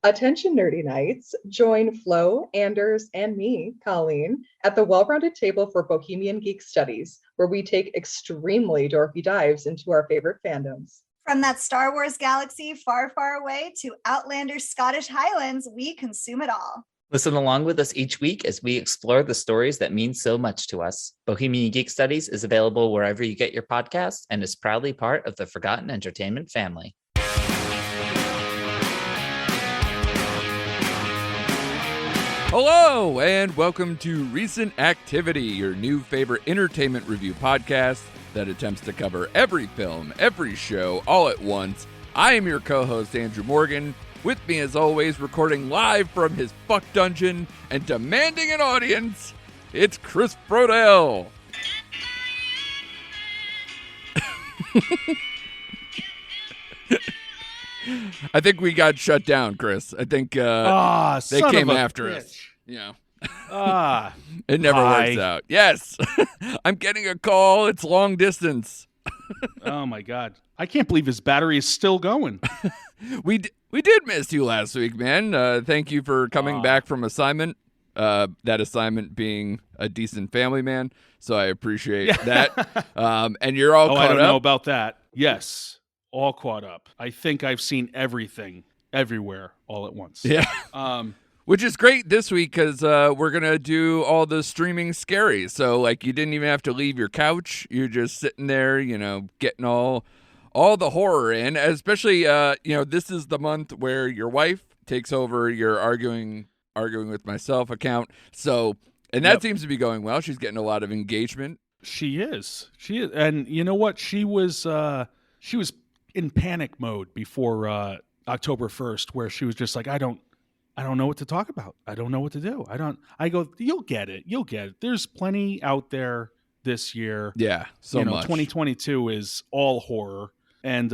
Attention Nerdy Nights, join Flo, Anders, and me, Colleen, at the well-rounded table for Bohemian Geek Studies, where we take extremely dorky dives into our favorite fandoms. From that Star Wars galaxy far, far away to outlander Scottish Highlands, we consume it all. Listen along with us each week as we explore the stories that mean so much to us. Bohemian Geek Studies is available wherever you get your podcasts and is proudly part of the Forgotten Entertainment family. Hello, and welcome to Recent Activity, your new favorite entertainment review podcast that attempts to cover every film, every show, all at once. I am your co-host, Andrew Morgan. With me, as always, recording live from his fuck dungeon and demanding an audience, it's Chris Brodell. I think we got shut down, Chris. I think they came after us. You know, it never works out. Yes, I'm getting a call. It's long distance. Oh my God, I can't believe his battery is still going. We did miss you last week, man. Thank you for coming back from assignment. That assignment being a decent family man. So I appreciate that. And you're all caught up. I don't know about that. Yes. All caught up. I think I've seen everything, everywhere, all at once. Yeah. Which is great this week because we're going to do all the streaming scaries. So, like, you didn't even have to leave your couch. You're just sitting there, you know, getting all the horror in. Especially, this is the month where your wife takes over your arguing with myself account. So, and that seems to be going well. She's getting a lot of engagement. She is. And you know what? She was in panic mode before October 1st, where she was just like, I don't know what to talk about. I don't know what to do. I go, you'll get it. There's plenty out there this year. Yeah. So much. 2022 is all horror. And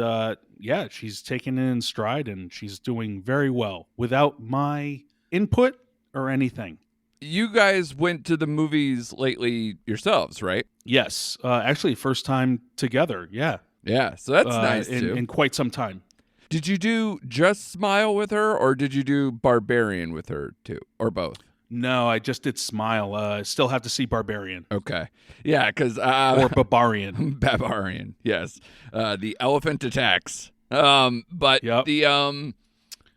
she's taking it in stride and she's doing very well without my input or anything. You guys went to the movies lately yourselves, right? Yes. Actually, first time together. Yeah. Yeah, so that's nice, too. In quite some time. Did you do just Smile with her, or did you do Barbarian with her, too? Or both? No, I just did Smile. Still have to see Barbarian. Okay. Yeah, because... or Barbarian. Barbarian, yes. The elephant attacks. But the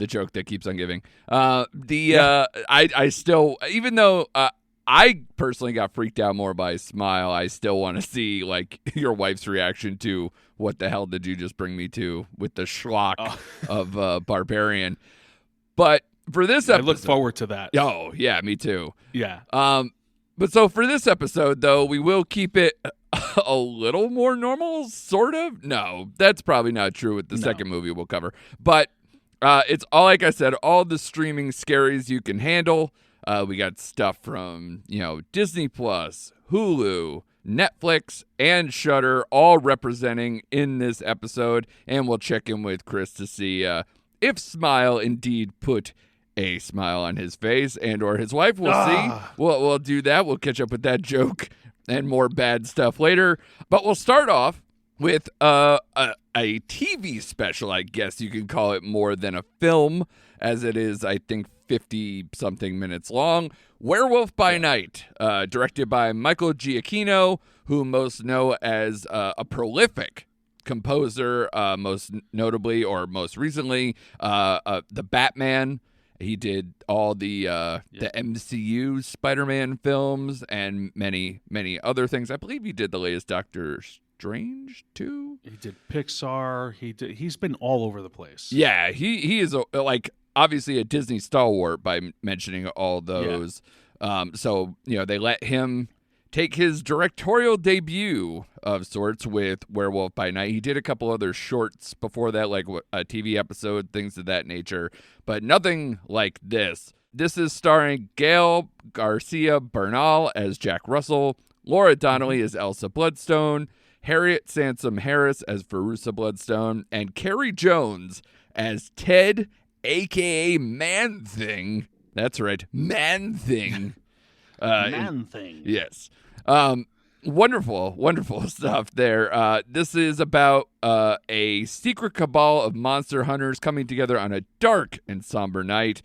joke that keeps on giving. I still... Even though... I personally got freaked out more by Smile. I still want to see, like, your wife's reaction to what the hell did you just bring me to with the schlock of Barbarian. But for this episode... I look forward to that. Oh, yeah, me too. Yeah. But so for this episode, though, we will keep it a little more normal, sort of. No, that's probably not true with the second movie we'll cover. But it's all, like I said, all the streaming scaries you can handle. We got stuff from, Disney Plus, Hulu, Netflix, and Shudder all representing in this episode. And we'll check in with Chris to see if Smile indeed put a smile on his face and or his wife. We'll see. We'll do that. We'll catch up with that joke and more bad stuff later. But we'll start off with a TV special, I guess you can call it, more than a film, as it is, I think, 50-something minutes long. Werewolf by Night, directed by Michael Giacchino, who most know as a prolific composer, most notably or most recently, the Batman. He did all the MCU Spider-Man films and many, many other things. I believe he did the latest Doctor Strange too. He did Pixar. He's been all over the place. Yeah, he is obviously a Disney stalwart by mentioning all those. Yeah. So they let him take his directorial debut of sorts with Werewolf by Night. He did a couple other shorts before that, like a TV episode, things of that nature, but nothing like this. This is starring Gail Garcia Bernal as Jack Russell, Laura Donnelly as Elsa Bloodstone, Harriet Sansom Harris as Verussa Bloodstone, and Carrie Jones as Ted, a.k.a. Man-Thing. That's right, Man-Thing. Man-Thing. Yes. Wonderful stuff there. This is about a secret cabal of monster hunters coming together on a dark and somber night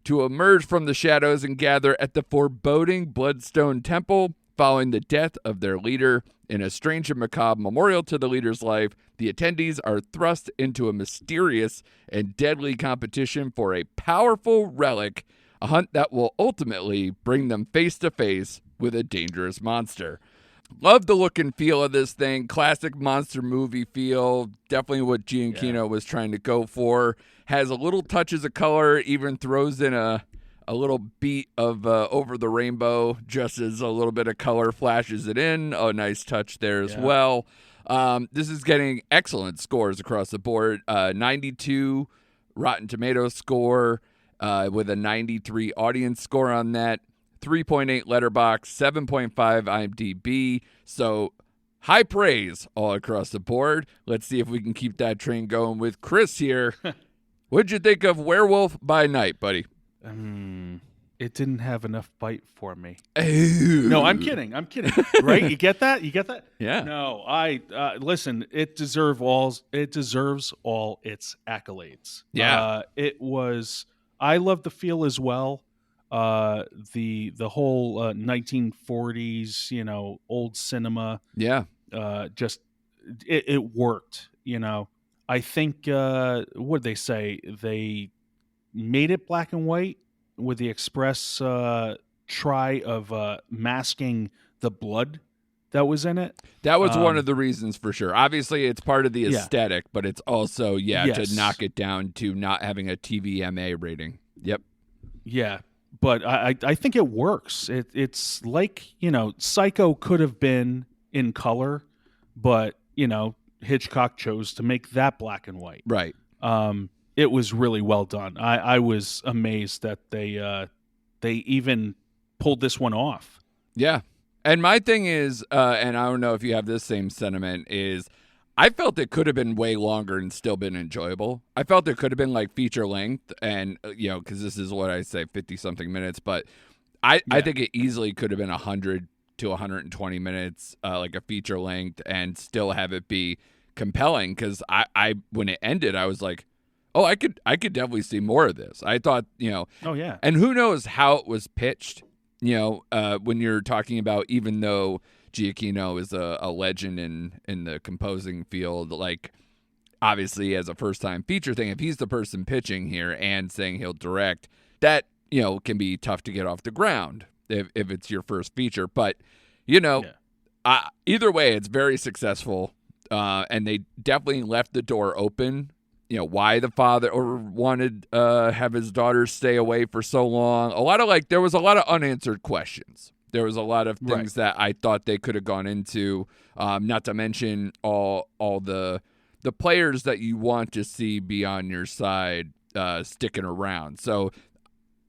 to emerge from the shadows and gather at the foreboding Bloodstone Temple. Following the death of their leader in a strange and macabre memorial to the leader's life, the attendees are thrust into a mysterious and deadly competition for a powerful relic, a hunt that will ultimately bring them face to face with a dangerous monster. Love the look and feel of this thing. Classic monster movie feel. Definitely what Giacchino was trying to go for. Has a little touches of color, even throws in a little beat of Over the Rainbow, just as a little bit of color flashes it in. A nice touch there as well. This is getting excellent scores across the board. 92 Rotten Tomatoes score with a 93 audience score on that. 3.8 Letterboxd, 7.5 IMDb. So high praise all across the board. Let's see if we can keep that train going with Chris here. What'd you think of Werewolf by Night, buddy? It didn't have enough bite for me. Ooh. No, I'm kidding. Right? You get that? Yeah. No, listen. It deserves all its accolades. Yeah. I love the feel as well. The whole 1940s, old cinema. Yeah. Just it worked. I think what did they say? They made it black and white with the express try of masking the blood that was in it. That was one of the reasons for sure. Obviously, it's part of the aesthetic, but it's also, to knock it down to not having a TVMA rating. Yep. Yeah, but I think it works. It's like, Psycho could have been in color, but, Hitchcock chose to make that black and white. Right. It was really well done. I was amazed that they even pulled this one off. Yeah. And my thing is, and I don't know if you have this same sentiment, is I felt it could have been way longer and still been enjoyable. I felt it could have been like feature length and, because this is what I say, 50-something minutes. But I think it easily could have been 100 to 120 minutes, like a feature length, and still have it be compelling. Because I when it ended, I was like, oh, I could definitely see more of this. I thought, Oh, yeah. And who knows how it was pitched, when you're talking about, even though Giacchino is a legend in the composing field, like, obviously as a first-time feature thing, if he's the person pitching here and saying he'll direct, that, can be tough to get off the ground if it's your first feature. But, either way, it's very successful, and they definitely left the door open. Why the father or wanted have his daughter stay away for so long. There was a lot of unanswered questions. There was a lot of things that I thought they could have gone into, not to mention all the players that you want to see be on your side sticking around. So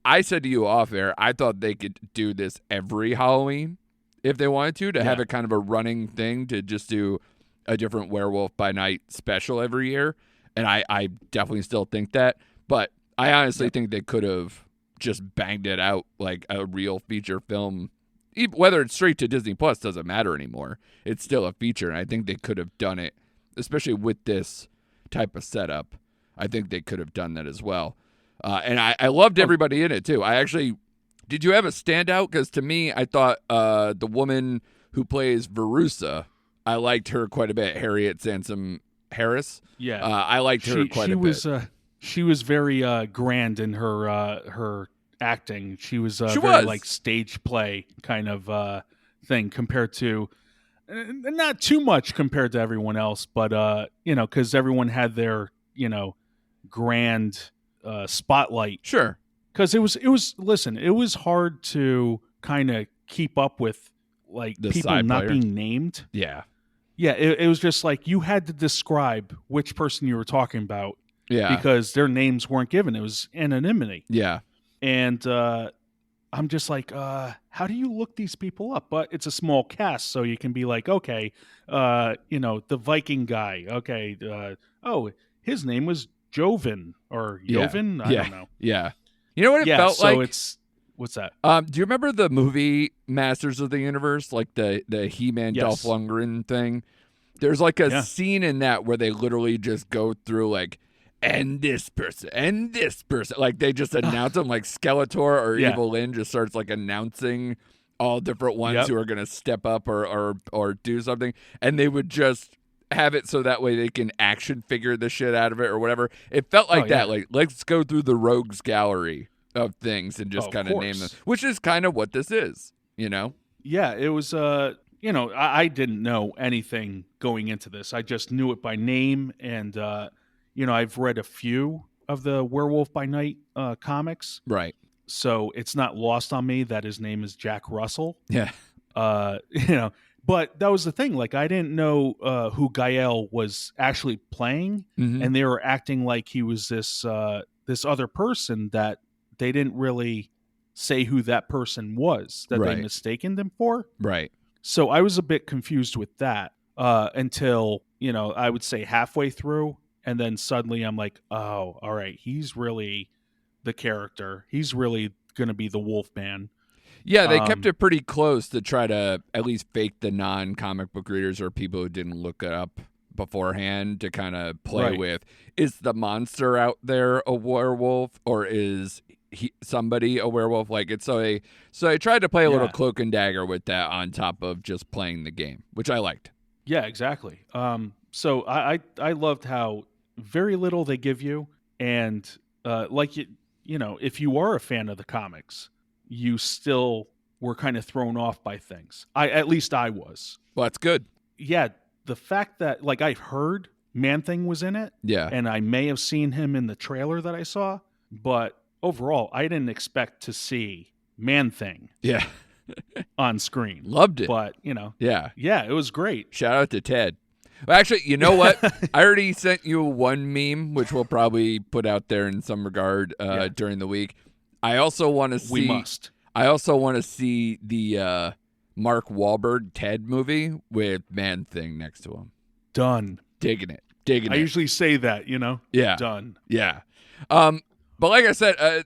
I said to you off air, I thought they could do this every Halloween if they wanted to have it kind of a running thing, to just do a different Werewolf by Night special every year. And I definitely still think that. But I honestly think they could have just banged it out like a real feature film. Whether it's straight to Disney Plus doesn't matter anymore. It's still a feature, and I think they could have done it, especially with this type of setup. I think they could have done that as well. And I loved everybody in it, too. Did you have a standout? Because to me, I thought the woman who plays Verussa, I liked her quite a bit, Harriet Sansom Harris. Yeah, I liked her quite a bit. She was very grand in her acting. She was very like stage play kind of thing compared to, not too much compared to everyone else, but because everyone had their grand spotlight. Sure. Because it was hard to kind of keep up with like the people not being named. Yeah. Yeah, it was just like you had to describe which person you were talking about. Yeah. Because their names weren't given. It was anonymity. Yeah. And I'm just like, how do you look these people up? But it's a small cast, so you can be like, okay, the Viking guy. Okay, his name was Joven or Joven. I don't know. Yeah. You know what it felt like? So it's What's that? Do you remember the movie Masters of the Universe, like the He-Man Dolph Yes. Lundgren thing? There's like a Yeah. scene in that where they literally just go through like, and this person, and this person. Like they just announce them, like Skeletor or Yeah. Evil Lyn just starts like announcing all different ones Yep. who are going to step up or do something. And they would just have it so that way they can action figure the shit out of it or whatever. It felt like that. Yeah. Like, let's go through the rogues gallery of things and just Of kind of name them, course. which is kind of what this is, you know? Yeah, it was. I didn't know anything going into this. I just knew it by name, and I've read a few of the Werewolf by Night comics, Right. so it's not lost on me that his name is Jack Russell. Yeah. But that was the thing. Like, I didn't know who Gael was actually playing, Mhm. and they were acting like he was this other person that they didn't really say who that person was that Right. they mistaken them for. Right. So I was a bit confused with that until, I would say halfway through. And then suddenly I'm like, oh, all right, he's really the character. He's really going to be the Wolfman. Yeah, they kept it pretty close to try to at least fake the non-comic book readers or people who didn't look it up beforehand to kind of play Right. with, is the monster out there a werewolf or is somebody a werewolf? Like it's so I tried to play a little Yeah. cloak and dagger with that on top of just playing the game, which I liked. Yeah, exactly. So I loved how very little they give you. And if you are a fan of the comics, you still were kind of thrown off by things. At least I was. Well, that's good. Yeah, the fact that I've heard Man-Thing was in it, Yeah. and I may have seen him in the trailer that I saw, but overall, I didn't expect to see Man-Thing Yeah. on screen. Loved it. But, Yeah. it was great. Shout out to Ted. Well, actually, you know what? I already sent you one meme, which we'll probably put out there in some regard Yeah. during the week. I also want to see. We must. I also want to see the Mark Wahlberg Ted movie with Man-Thing next to him. Done. Digging it. I usually say that, Yeah. Done. Yeah. But like I said,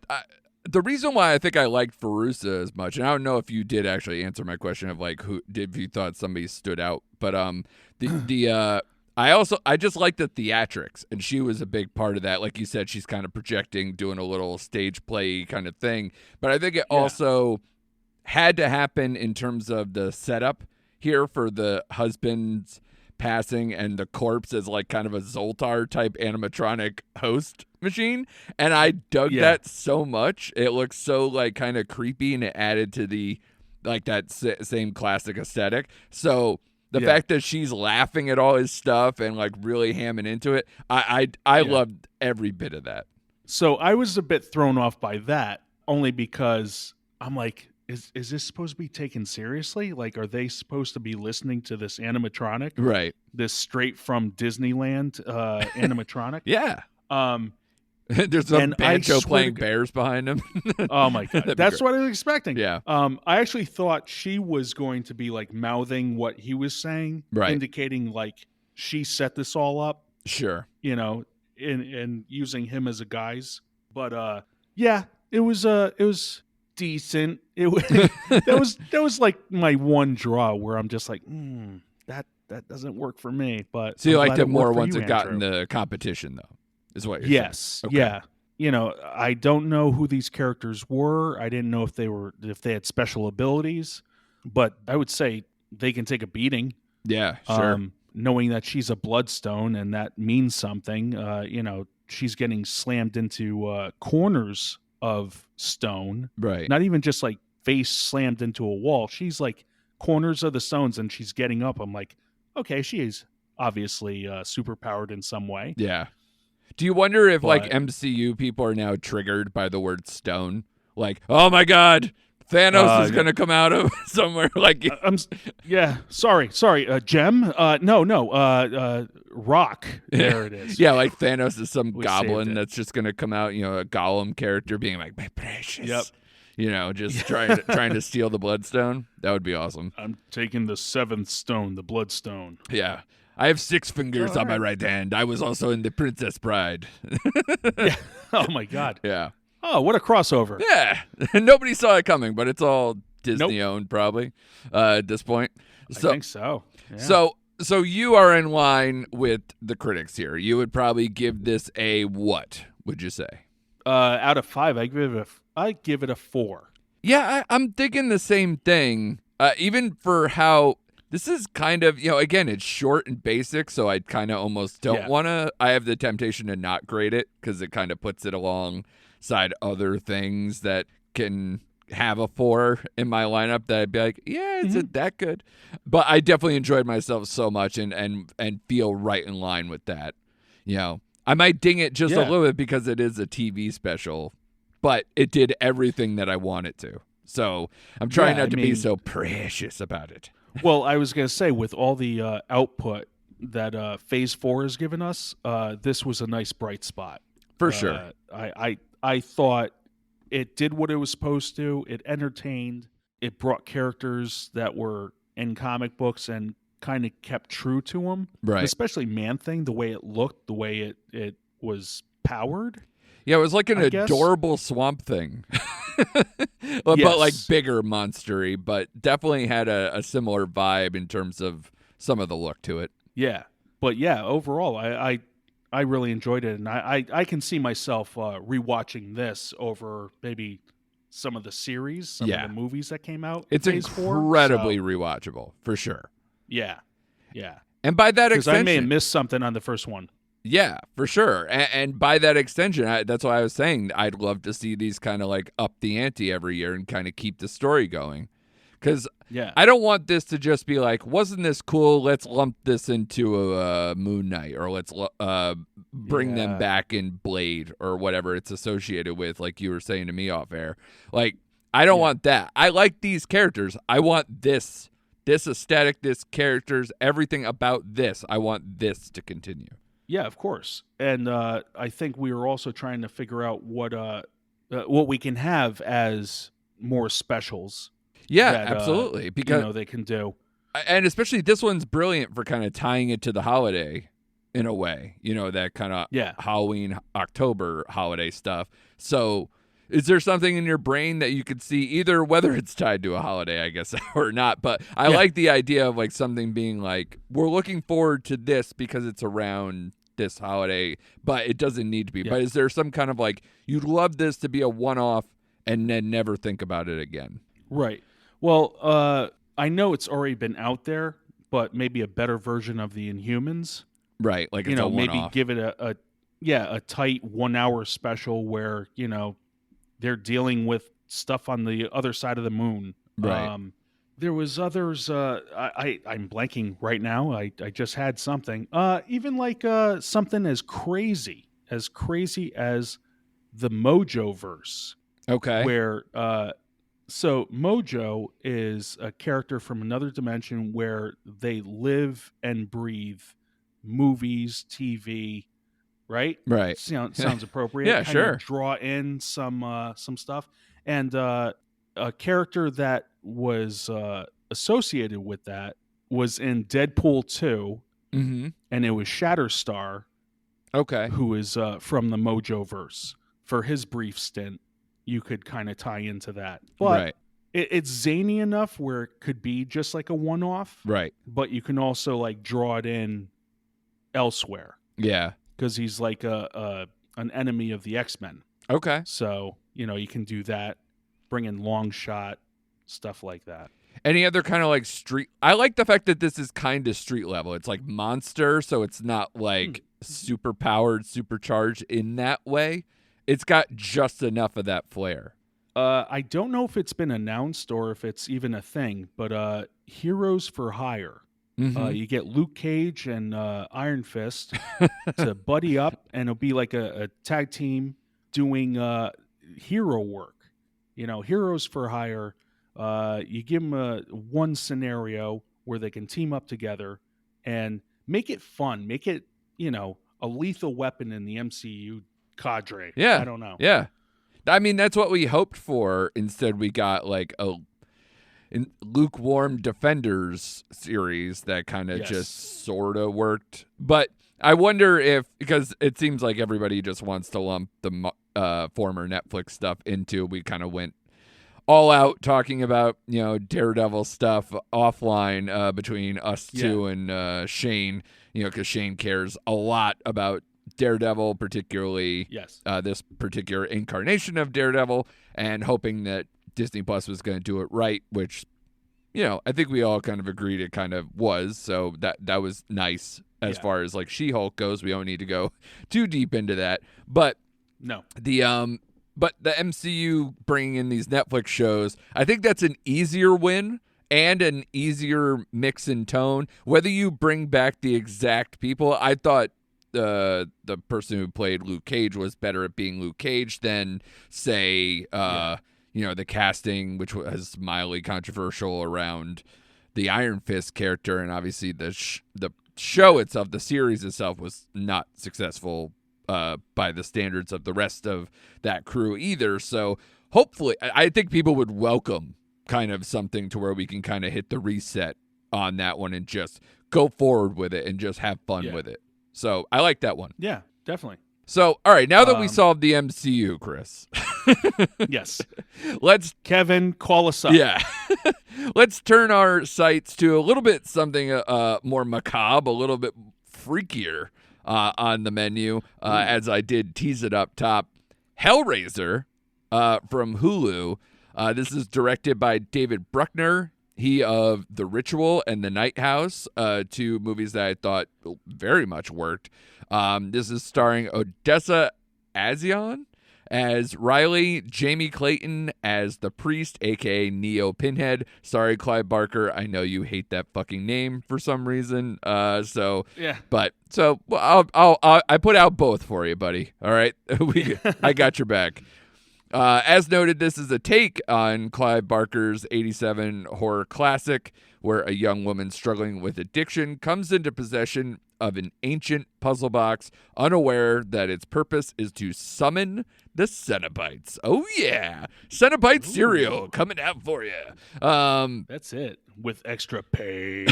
the reason why I think I liked Verusa as much, and I don't know if you did actually answer my question of like if you thought somebody stood out, but I just like the theatrics, and she was a big part of that. Like you said, she's kind of projecting, doing a little stage play kind of thing. But I think it also had to happen in terms of the setup here for the husband's passing and the corpse as like kind of a Zoltar type animatronic host machine. And I dug that so much. It looks so like kind of creepy, and it added to the like that same classic aesthetic. So the fact that she's laughing at all his stuff and like really hamming into it, I loved every bit of that. So I was a bit thrown off by that, only because I'm like, is this supposed to be taken seriously? Like, are they supposed to be listening to this animatronic? Right. This straight from Disneyland animatronic? Yeah. Um, There's some And I banjo swear playing to bears behind him. oh my God. That'd be That's great. what I was expecting. Yeah. I actually thought she was going to be like mouthing what he was saying, Right. indicating like she set this all up, Sure. and using him as a guise. But it was decent. It was that was like my one draw where I'm just like, that doesn't work for me. But So you I'm liked glad it more worked for once you, it got in Andrew. the competition, though, is what you're Yes. saying. Okay. Yeah. I don't know who these characters were. I didn't know if they had special abilities, but I would say they can take a beating. Yeah, sure. Knowing that she's a bloodstone and that means something. She's getting slammed into corners of stone. Right. Not even just like face slammed into a wall. She's like corners of the stones, and she's getting up. I'm like, okay, she is obviously super powered in some way. Yeah. Do you wonder if like But- MCU people are now triggered by the word stone? Like, oh my God, Thanos is going to come out of somewhere. Like, Sorry. Gem. No. Rock. There it is. yeah, like Thanos is some We goblin saved it. that's just going to come out, a Gollum character being like, my precious. Yep. Just trying to steal the bloodstone. That would be awesome. I'm taking the seventh stone, the bloodstone. Yeah. I have 6 fingers on my right hand. I was also in The Princess Bride. Yeah. Oh my God. Yeah. Oh, what a crossover. Yeah. Nobody saw it coming, but it's all Disney owned probably at this point. I think so. Yeah. So you are in line with the critics here. You would probably give this a what, would you say? Out of 5, I give it a 4. Yeah, I'm thinking the same thing. Even for how this is kind of, again, it's short and basic, so I kind of almost don't want to. I have the temptation to not grade it because it kind of puts it alongside other things that can have a 4 in my lineup that I'd be like, yeah, is it that good? But I definitely enjoyed myself so much and feel right in line with that. I might ding it just a little bit because it is a TV special, but it did everything that I want it to. So I'm trying not to be so precious about it. Well, I was going to say, with all the output that Phase 4 has given us, this was a nice bright spot. For sure. I thought it did what it was supposed to. It entertained. It brought characters that were in comic books and kind of kept true to them. Right. Especially Man-Thing, the way it looked, the way it was powered. Yeah, it was like an adorable Swamp Thing. But like bigger monstery, but definitely had a similar vibe in terms of some of the look to it. Yeah. But yeah, overall, I really enjoyed it, and I can see myself rewatching this over maybe some of the series, some of the movies that came out. It's incredibly rewatchable, for sure. Yeah. And by that extension, because I may have missed something on the first one. Yeah, for sure. And by that extension, that's why I was saying I'd love to see these kind of like up the ante every year and kind of keep the story going. Because I don't want this to just be like, wasn't this cool? Let's lump this into a Moon Knight, or let's bring them back in Blade or whatever it's associated with, like you were saying to me off air. Like, I don't want that. I like these characters. I want this aesthetic, this characters, everything about this. I want this to continue. Yeah, of course. And I think we were also trying to figure out what we can have as more specials. Yeah, absolutely. Because they can do. And especially this one's brilliant for kind of tying it to the holiday in a way. That kind of Halloween, October holiday stuff. So is there something in your brain that you could see, either whether it's tied to a holiday, I guess, or not? But I like the idea of like something being like, we're looking forward to this because it's around this holiday, but it doesn't need to be. But is there some kind of like, you'd love this to be a one-off and then never think about it again? Right. Well, I know it's already been out there, but maybe a better version of the Inhumans. Right. Like, it's a one-off. Maybe give it a tight 1 hour special where, they're dealing with stuff on the other side of the moon. Right. There was others. I'm blanking right now. I just had something. Even like something as crazy as the Mojo verse. Okay. Where so Mojo is a character from another dimension where they live and breathe movies, TV. Right. Sounds appropriate. Yeah, kind sure. of draw in some stuff, and a character that was associated with that was in Deadpool 2, and it was Shatterstar. Okay. Who is from the Mojo verse. For his brief stint, you could kind of tie into that, but it's zany enough where it could be just like a one-off. Right. But you can also like draw it in elsewhere. Yeah. Because he's like an enemy of the X-Men. Okay. So, you can do that. Bring in Long Shot, stuff like that. Any other kind of like street? I like the fact that this is kind of street level. It's like monster, so it's not like super powered, supercharged in that way. It's got just enough of that flair. I don't know if it's been announced or if it's even a thing, but Heroes for Hire. You get Luke Cage and Iron Fist to buddy up, and it'll be like a tag team doing hero work. Heroes for Hire. You give them one scenario where they can team up together and make it fun. Make it, a lethal weapon in the MCU cadre. Yeah. I don't know. Yeah. I mean, that's what we hoped for. Instead, we got like lukewarm Defenders series that kind of Yes. just sort of worked. But I wonder if, because it seems like everybody just wants to lump the former Netflix stuff into, we kind of went all out talking about, Daredevil stuff offline between us two and Shane, because Shane cares a lot about Daredevil, particularly this particular incarnation of Daredevil, and hoping that Disney Plus was going to do it right, which, I think we all kind of agreed it kind of was. So that was nice as far as like She-Hulk goes. We don't need to go too deep into that, but No. the MCU bringing in these Netflix shows, I think that's an easier win and an easier mix in tone. Whether you bring back the exact people, I thought the person who played Luke Cage was better at being Luke Cage than, say, the casting, which was mildly controversial around the Iron Fist character, and obviously the show itself, the series itself, was not successful by the standards of the rest of that crew either. So hopefully, I think people would welcome kind of something to where we can kind of hit the reset on that one and just go forward with it and just have fun with it. So I like that one. Yeah, definitely. So, all right, now that we solved the MCU, Chris. Yes. Kevin, call us up. Yeah. Let's turn our sights to a little bit something more macabre, a little bit freakier on the menu, as I did tease it up top. Hellraiser from Hulu. This is directed by David Bruckner. He of The Ritual and The Night House, two movies that I thought very much worked. This is starring Odessa Azion as Riley, Jamie Clayton as the priest, a.k.a. Neo Pinhead. Sorry, Clive Barker, I know you hate that fucking name for some reason. I put out both for you, buddy. All right, I got your back. As noted, this is a take on Clive Barker's 1987 horror classic, where a young woman struggling with addiction comes into possession of an ancient puzzle box, unaware that its purpose is to summon the Cenobites. Oh yeah, Cenobite cereal coming out for you. That's it, with extra pain.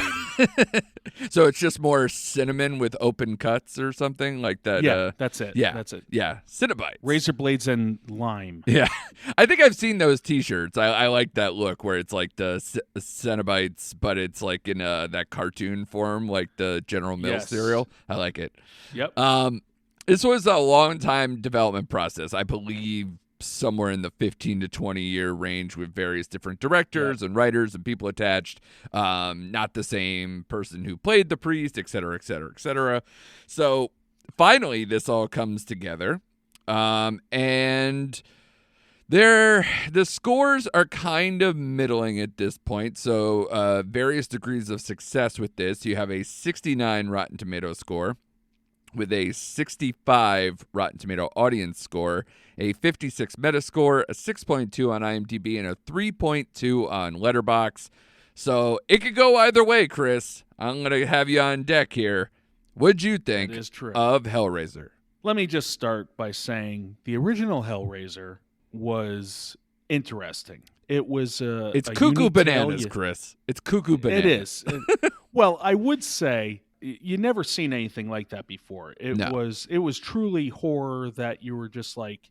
So it's just more cinnamon with open cuts or something like that. Yeah, that's it. Yeah, that's it. Yeah, Cenobites. Razor blades and lime. Yeah, I think I've seen those T-shirts. I like that look where it's like the Cenobites, but it's like in that cartoon form, like the General Mills cereal. I like it. Yep. This was a long time development process. I believe somewhere in the 15 to 20 year range with various different directors and writers and people attached. Not the same person who played the priest, et cetera, et cetera, et cetera. So finally, this all comes together. And the scores are kind of middling at this point. So various degrees of success with this. You have a 69 Rotten Tomato score, with a 65 Rotten Tomato audience score, a 56 Metascore, a 6.2 on IMDb, and a 3.2 on Letterboxd. So it could go either way, Chris. I'm going to have you on deck here. What'd you think of Hellraiser? Let me just start by saying the original Hellraiser was interesting. It was it's cuckoo bananas, Chris. It's cuckoo bananas. It is. Well, I would say you never seen anything like that before. It was truly horror that you were just like,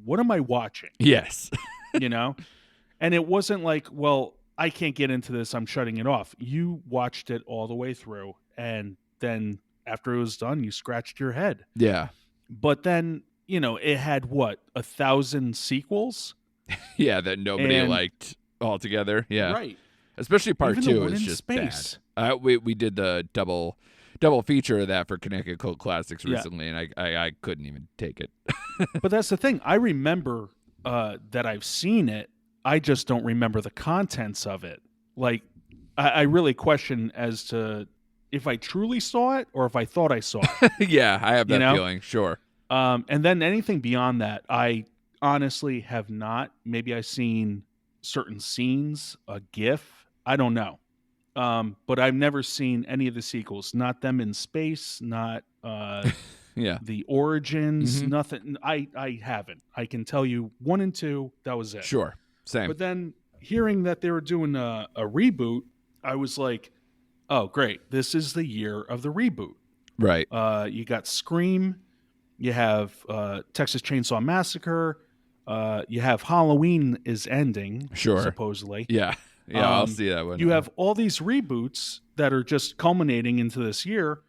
what am I watching? Yes. And it wasn't like, well, I can't get into this, I'm shutting it off. You watched it all the way through, and then after it was done, you scratched your head. Yeah. But then, it had 1,000 sequels? Yeah, that nobody liked altogether. Yeah. Right. Especially part Even 2 is just space. bad. We did the double feature of that for Connecticut Cult Classics recently, and I couldn't even take it. But that's the thing. I remember that I've seen it. I just don't remember the contents of it. Like, I really question as to if I truly saw it or if I thought I saw it. Yeah, I have that feeling. Sure. And then anything beyond that, I honestly have not. Maybe I've seen certain scenes, a GIF. I don't know. But I've never seen any of the sequels. Not them in space, not the origins, nothing. I haven't. I can tell you 1 and 2, that was it. Sure. Same. But then hearing that they were doing a reboot, I was like, oh, great. This is the year of the reboot. Right. You got Scream. You have Texas Chainsaw Massacre. You have Halloween is ending, Sure. supposedly. Yeah. Yeah, I'll see that one. You have all these reboots that are just culminating into this year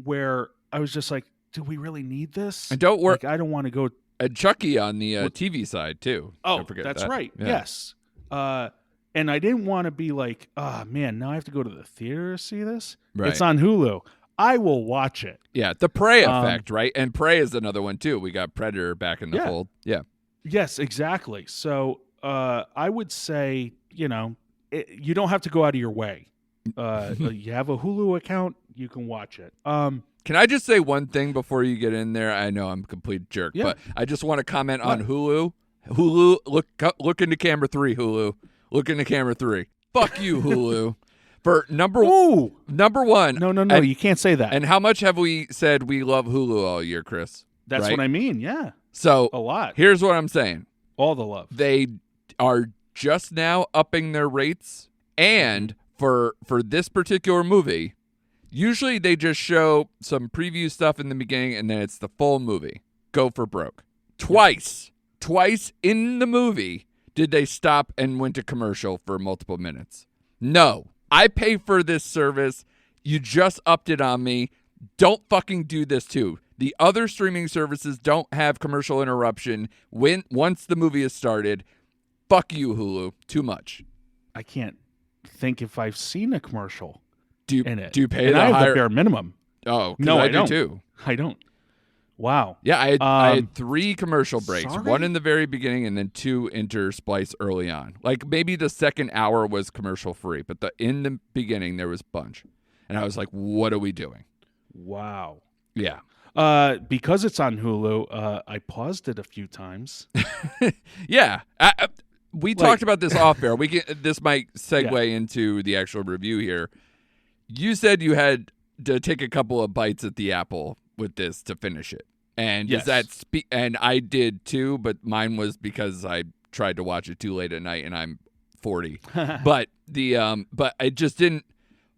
where I was just like, do we really need this? And don't worry. Like, I don't want to go. And Chucky on the TV side, too. Oh, Don't forget that's that. right. Yeah. Yes. And I didn't want to be like, oh, man, now I have to go to the theater to see this. Right. It's on Hulu. I will watch it. Yeah, the Prey effect, right? And Prey is another one, too. We got Predator back in the fold. Yeah. Yes, exactly. So I would say, you don't have to go out of your way. You have a Hulu account, you can watch it. Can I just say one thing before you get in there? I know I'm a complete jerk, but I just want to comment on Hulu. Hulu, look into camera 3, Hulu. Look into camera 3. Fuck you, Hulu. For number one. No, you can't say that. And how much have we said we love Hulu all year, Chris? That's right? what I mean, yeah. So a lot. Here's what I'm saying. All the love. They are just now upping their rates, and for this particular movie, usually they just show some preview stuff in the beginning and then it's the full movie. Go for broke. Twice in the movie did they stop and went to commercial for multiple minutes. No, I pay for this service. You just upped it on me. Don't fucking do this too. The other streaming services don't have commercial interruption once the movie is started. Fuck you, Hulu. Too much. I can't think if I've seen a commercial in it. Do you pay and the I have higher? the bare minimum. Oh, no, I do don't. too. I don't. Wow. Yeah, I had 3 commercial breaks. Sorry? 1 in the very beginning and then 2 interspliced early on. Like maybe the second hour was commercial free, but in the beginning there was a bunch. And I was like, what are we doing? Wow. Yeah. Because it's on Hulu, I paused it a few times. Yeah. We talked about this off air. This might segue into the actual review here. You said you had to take a couple of bites at the apple with this to finish it. And yes. And I did too, but mine was because I tried to watch it too late at night and I'm 40. But it just didn't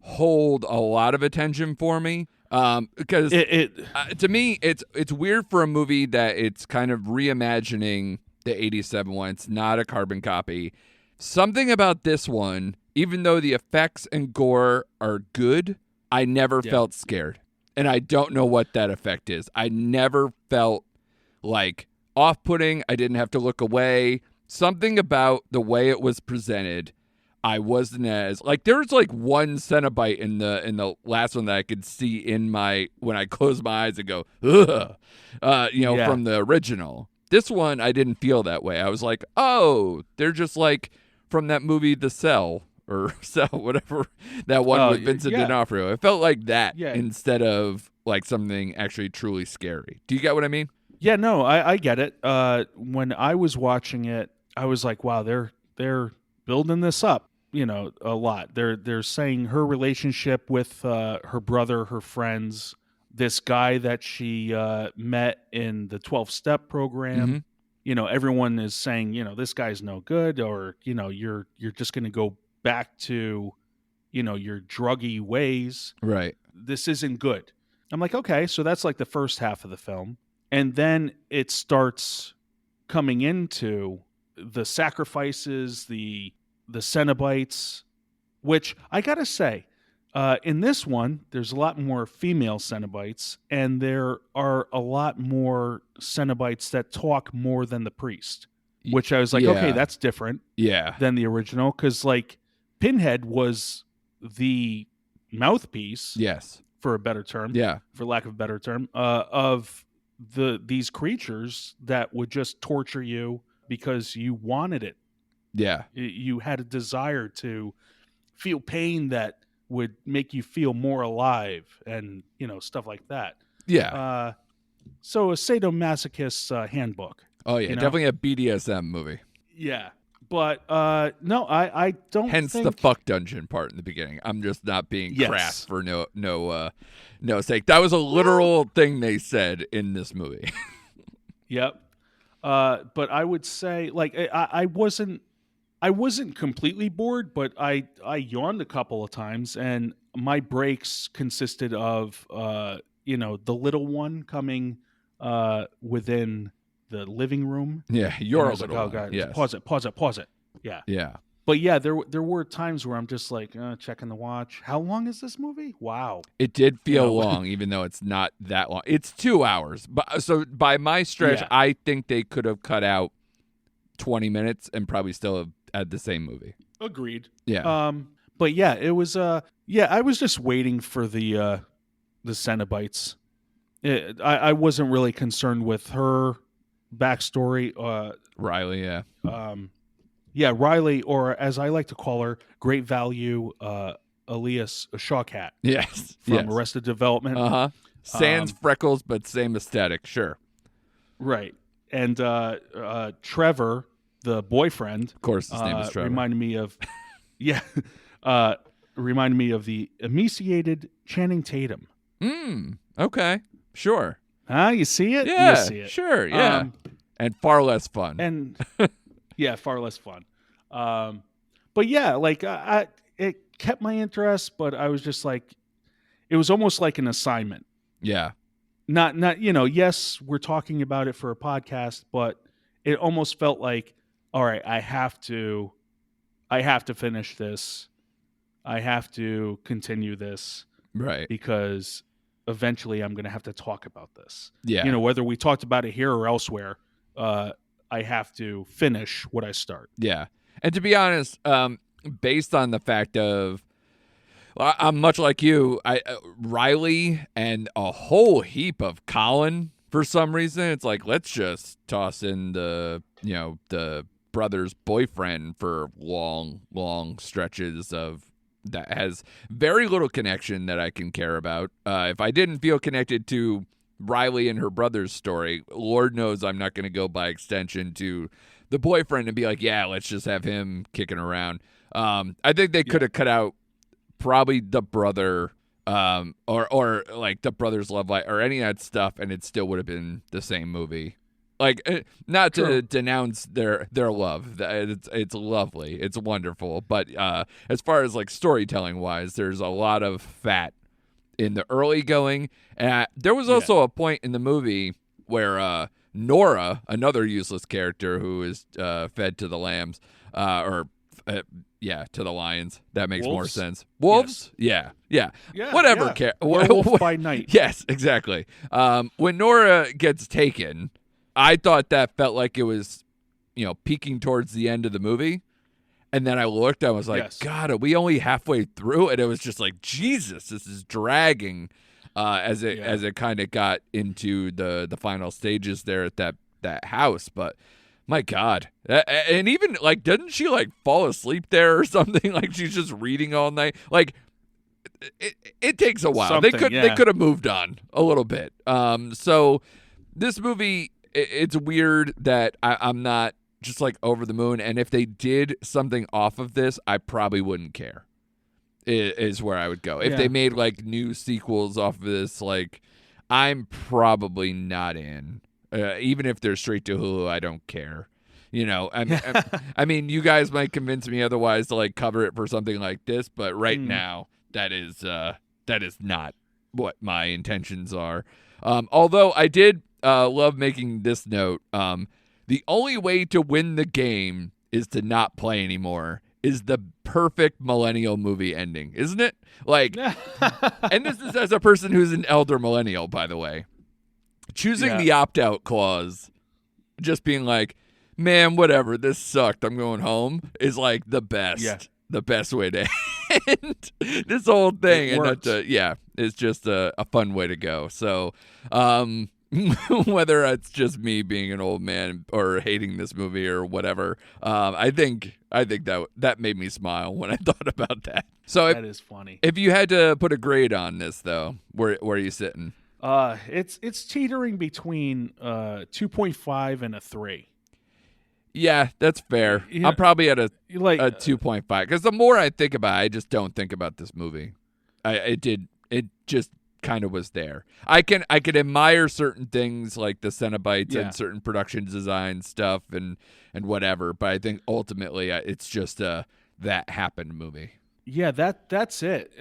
hold a lot of attention for me. Because to me, it's weird for a movie that it's kind of reimagining the 87 one. It's not a carbon copy. Something about this one, even though the effects and gore are good, I never felt scared. And I don't know what that effect is. I never felt like off-putting. I didn't have to look away. Something about the way it was presented, I wasn't as like there was like one Cenobite in the last one that I could see in when I closed my eyes and go, ugh, from the original. This one I didn't feel that way. I was like, oh, they're just like from that movie The Cell or Cell, whatever that one with Vincent D'Onofrio. It felt like that instead of like something actually truly scary. Do you get what I mean? Yeah, no, I get it. When I was watching it, I was like, wow, they're building this up, a lot. They're saying her relationship with her brother, her friends, this guy that she met in the 12-step program. Mm-hmm. Everyone is saying, this guy's no good, or you're just going to go back to, your druggy ways. Right. This isn't good. I'm like, okay, so that's like the first half of the film. And then it starts coming into the sacrifices, the Cenobites, which I got to say, in this one, there's a lot more female Cenobites, and there are a lot more Cenobites that talk more than the priest, which I was like, okay, that's different than the original, because like Pinhead was the mouthpiece, for a better term, for lack of a better term, of these creatures that would just torture you because you wanted it. Yeah. You had a desire to feel pain that would make you feel more alive and, stuff like that. Yeah. So a sadomasochist's handbook. Oh, yeah. Definitely a BDSM movie. Yeah. But no, I don't Hence think... the fuck dungeon part in the beginning. I'm just not being crass for no sake. That was a literal thing they said in this movie. Yep. But I would say, like, I wasn't I wasn't completely bored, but I yawned a couple of times, and my breaks consisted of the little one coming within the living room. Yeah, And you're I a was like, little oh god, yes. pause it. Yeah. Yeah. But yeah, there were times where I'm just like checking the watch. How long is this movie? Wow. It did feel You know. long, even though it's not that long. It's 2 hours. But so by my stretch, Yeah. I think they could have cut out 20 minutes and probably still have had the same movie. Agreed. Yeah. But yeah, it was I was just waiting for the Cenobites. I wasn't really concerned with her backstory. Riley, yeah. Riley, or as I like to call her, Great Value Elias Shawkat Yes. from yes. Arrested Development. Uh-huh. Sans freckles, but same aesthetic, sure. Right. And Trevor, the boyfriend, Of course his name is Trevor. reminded me of reminded me of the emaciated Channing Tatum. Okay. Sure. You see it? Yeah. You see it. Sure, yeah. And far less fun. And yeah, far less fun. But yeah, like it kept my interest, but I was just like, it was almost like an assignment. Yeah. Not yes, we're talking about it for a podcast, but it almost felt like, all right, I have to finish this. I have to continue this Right. because eventually I'm going to have to talk about this. Yeah. Whether we talked about it here or elsewhere, I have to finish what I start. Yeah. And to be honest, based on the fact of, I'm much like you, Riley and a whole heap of Colin, for some reason, it's like, let's just toss in the brother's boyfriend for long stretches of that has very little connection that I can care about. If I didn't feel connected to Riley and her brother's story, Lord knows I'm not going to go by extension to the boyfriend and be like, yeah, let's just have him kicking around. I think they could have cut out probably the brother, or like the brother's love life or any of that stuff, and it still would have been the same movie. Like, not to denounce their love, it's lovely, it's wonderful, but as far as like storytelling wise, there's a lot of fat in the early going. There was also a point in the movie where Nora, another useless character who is fed to the lambs, to the lions. That makes more sense. Wolves? Yes. Yeah. Whatever. Yeah. Werewolf by Night. Yes, exactly. When Nora gets taken, I thought that felt like it was, peeking towards the end of the movie. And then I looked, I was like, God, are we only halfway through? And it was just like, Jesus, this is dragging as it kind of got into the final stages there at that house. But my God. And even, like, doesn't she, like, fall asleep there or something? Like, she's just reading all night. Like, it takes a while. They could have moved on a little bit. So this movie, it's weird that I'm not just, like, over the moon. And if they did something off of this, I probably wouldn't care, is where I would go. If they made, like, new sequels off of this, like, I'm probably not in. Even if they're straight to Hulu, I don't care. I mean, you guys might convince me otherwise to like cover it for something like this, but right now that is not what my intentions are. Although I did love making this note. The only way to win the game is to not play anymore. Is the perfect millennial movie ending, isn't it? Like, and this is as a person who's an elder millennial, by the way. Choosing the opt-out clause, just being like, man, whatever, this sucked, I'm going home, is like the best way to end this whole thing. It's just a fun way to go. So whether it's just me being an old man or hating this movie or whatever, I think that made me smile when I thought about that. So that is funny. If you had to put a grade on this, though, where are you sitting? It's teetering between 2.5 and a 3. Yeah, that's fair. I'm probably at a 2.5 because the more I think about it, I just don't think about this movie. It just kind of was there. I can admire certain things like the Cenobites Yeah. and certain production design stuff and whatever, but I think ultimately it's just a that happened movie. Yeah, that's it.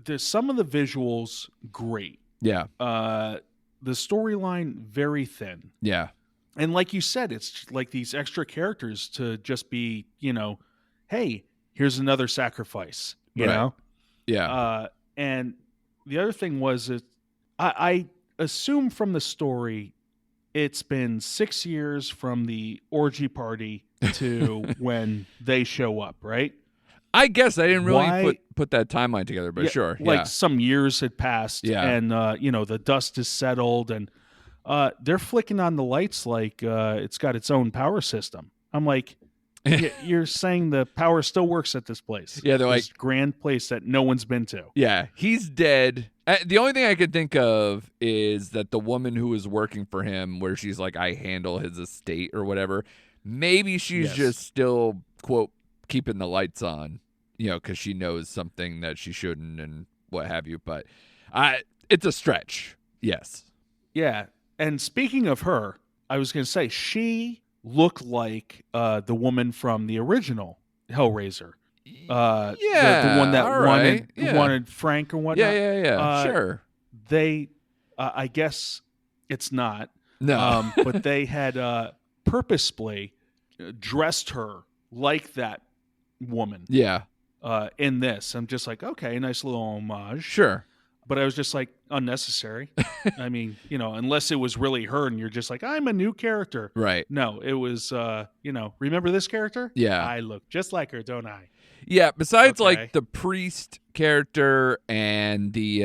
There's some of the visuals great. Yeah. The storyline very thin. Yeah. And like you said, it's like these extra characters to just be, hey, here's another sacrifice, you Right. know? Yeah. And the other thing was that I assume from the story, it's been 6 years from the orgy party to when they show up, right? I guess I didn't really Why- put that timeline together, but sure. Like some years had passed, Yeah. and the dust is settled, and they're flicking on the lights like it's got its own power system. I'm like, you're saying the power still works at this place? Yeah, they're this grand place that no one's been to. Yeah, he's dead. The only thing I could think of is that the woman who was working for him, where she's like, I handle his estate or whatever, maybe she's Yes. just still, quote, keeping the lights on, because she knows something that she shouldn't and what have you. But it's a stretch. Yes. Yeah, and speaking of her, I was going to say she looked like the woman from the original Hellraiser. The one that all right. wanted Frank or whatnot. Yeah. Sure. They, I guess it's not. No. But they had purposefully dressed her like that woman. Yeah. In this, I'm just like, okay, nice little homage. Sure. But I was just like, unnecessary. I mean, unless it was really her and you're just like, I'm a new character. Right. No, it was, remember this character? Yeah. I look just like her, don't I? Yeah, besides Okay. like the priest character and the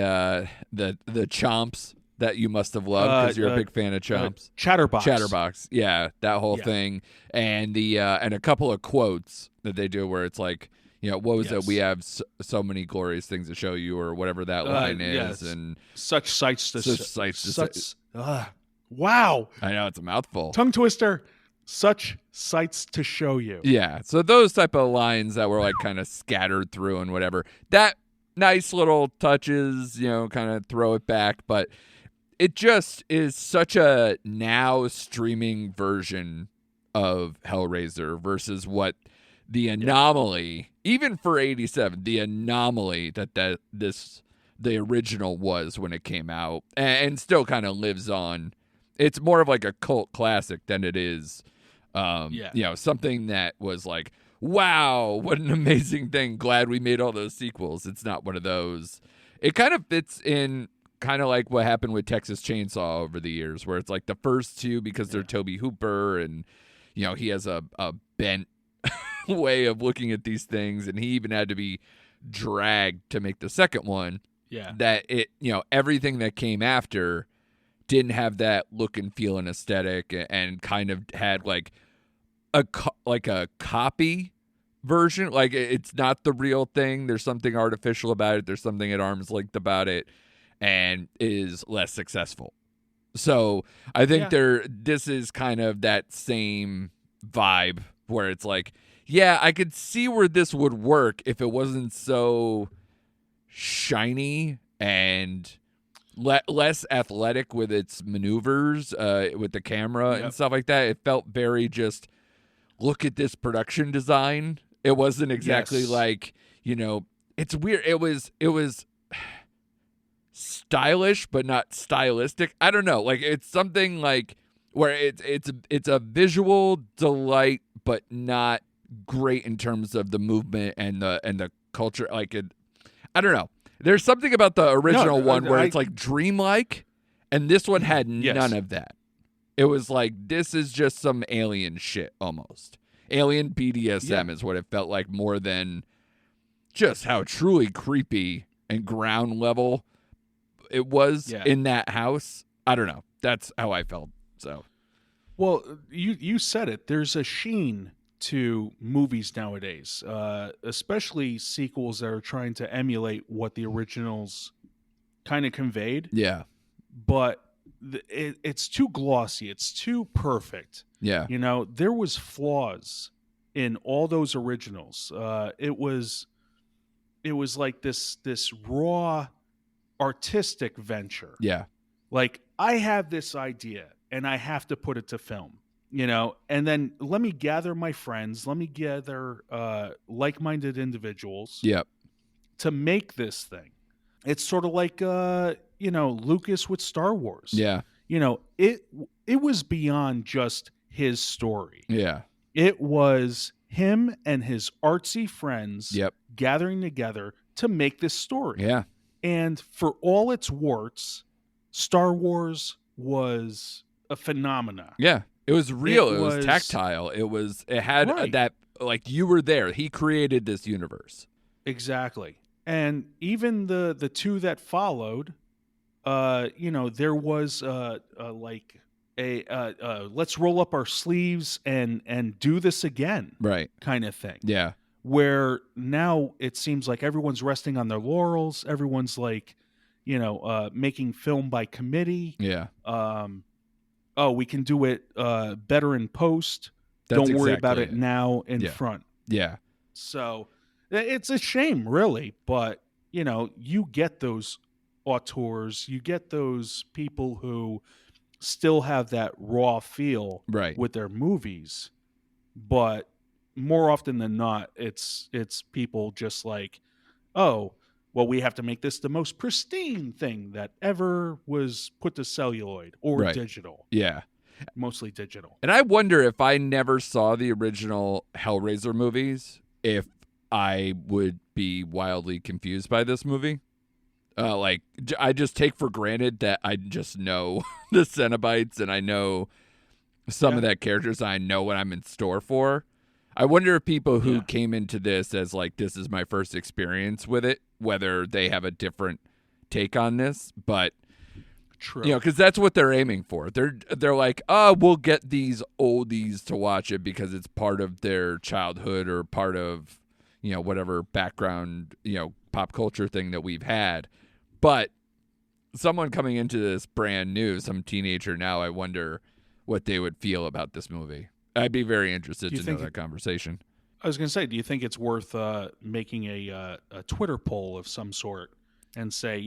chomps that you must have loved because you're a big fan of chomps. Chatterbox. Yeah, that whole Yeah. thing. And the and a couple of quotes that they do where it's like, what was it? Yes. We have so many glorious things to show you, or whatever that line is. yes. And Such sights to Such sights to such, wow. I know it's a mouthful. Tongue twister. Such sights to show you. Yeah, so those type of lines that were like kind of scattered through and whatever, that nice little touches, kind of throw it back, but it just is such a now streaming version of Hellraiser versus what the anomaly, even for 87, the anomaly that the original was when it came out, and still kind of lives on. It's more of like a cult classic than it is something that was like, wow, what an amazing thing. Glad we made all those sequels. It's not one of those. It kind of fits in kind of like what happened with Texas Chainsaw over the years, where it's like the first two, because they're Tobe Hooper and, he has a bent way of looking at these things, and he even had to be dragged to make the second one. Yeah. That it, everything that came after didn't have that look and feel and aesthetic, and kind of had like a copy version. Like it's not the real thing. There's something artificial about it. There's something at arm's length about it, and is less successful. So I think this is kind of that same vibe where it's like, yeah, I could see where this would work if it wasn't so shiny and less athletic with its maneuvers, with the camera and stuff like that. It felt very just, look at this production design. It wasn't exactly like, it's weird. It was stylish, but not stylistic. I don't know. Like it's something like where it's a visual delight, but not great in terms of the movement and the culture. Like I don't know. There's something about the original one where it's like dreamlike, and this one had none of that. It was like, this is just some alien shit almost. Alien BDSM is what it felt like, more than just how truly creepy and ground level it was in that house. I don't know. That's how I felt. So, well, you said it. There's a sheen to movies nowadays, especially sequels that are trying to emulate what the originals kind of conveyed. Yeah. But it's too glossy. It's too perfect. Yeah. There was flaws in all those originals. It was like this raw artistic venture. Yeah. Like, I have this idea and I have to put it to film, and then let me gather my friends, let me gather like-minded individuals Yep. to make this thing. It's sort of like, Lucas with Star Wars. Yeah. It was beyond just his story. Yeah. It was him and his artsy friends Yep. gathering together to make this story. Yeah. And for all its warts, Star Wars was a phenomena. Yeah. It was real. It was was- tactile. It had Right. that, like, you were there. He created this universe. Exactly. And even the two that followed, there was like a let's roll up our sleeves and do this again Right. kind of thing. Yeah. Where now it seems like everyone's resting on their laurels. Everyone's like, making film by committee. Yeah. We can do it better in post. That's Don't worry about exactly it now in Yeah. front. Yeah. So it's a shame, really. But, you get those auteurs, you get those people who still have that raw feel Right. with their movies. But more often than not, it's people just like, oh, well, we have to make this the most pristine thing that ever was put to celluloid or Right. digital. Yeah. Mostly digital. And I wonder if I never saw the original Hellraiser movies, if I would be wildly confused by this movie. I just take for granted that I just know the Cenobites and I know some of that characters. I know what I'm in store for. I wonder if people who came into this as like, this is my first experience with it, whether they have a different take on this. But True. because that's what they're aiming for. They're like, oh, we'll get these oldies to watch it because it's part of their childhood or part of, whatever background, pop culture thing that we've had. But someone coming into this brand new, some teenager now, I wonder what they would feel about this movie. I'd be very interested to know that conversation. I was going to say, do you think it's worth making a Twitter poll of some sort and say,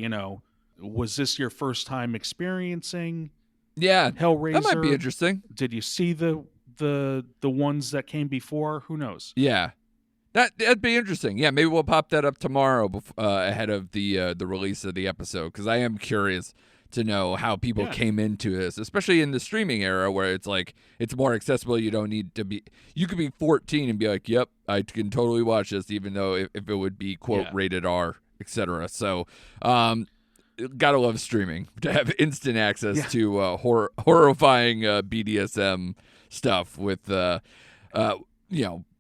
was this your first time experiencing Hellraiser? That might be interesting. Did you see the ones that came before? Who knows? Yeah. That'd be interesting. Yeah, maybe we'll pop that up tomorrow ahead of the release of the episode, because I am curious to know how people came into this, especially in the streaming era where it's like it's more accessible. You don't need to be. You could be 14 and be like, "Yep, I can totally watch this," even though if it would be quote rated R, etc. So, gotta love streaming to have instant access to horrifying BDSM stuff with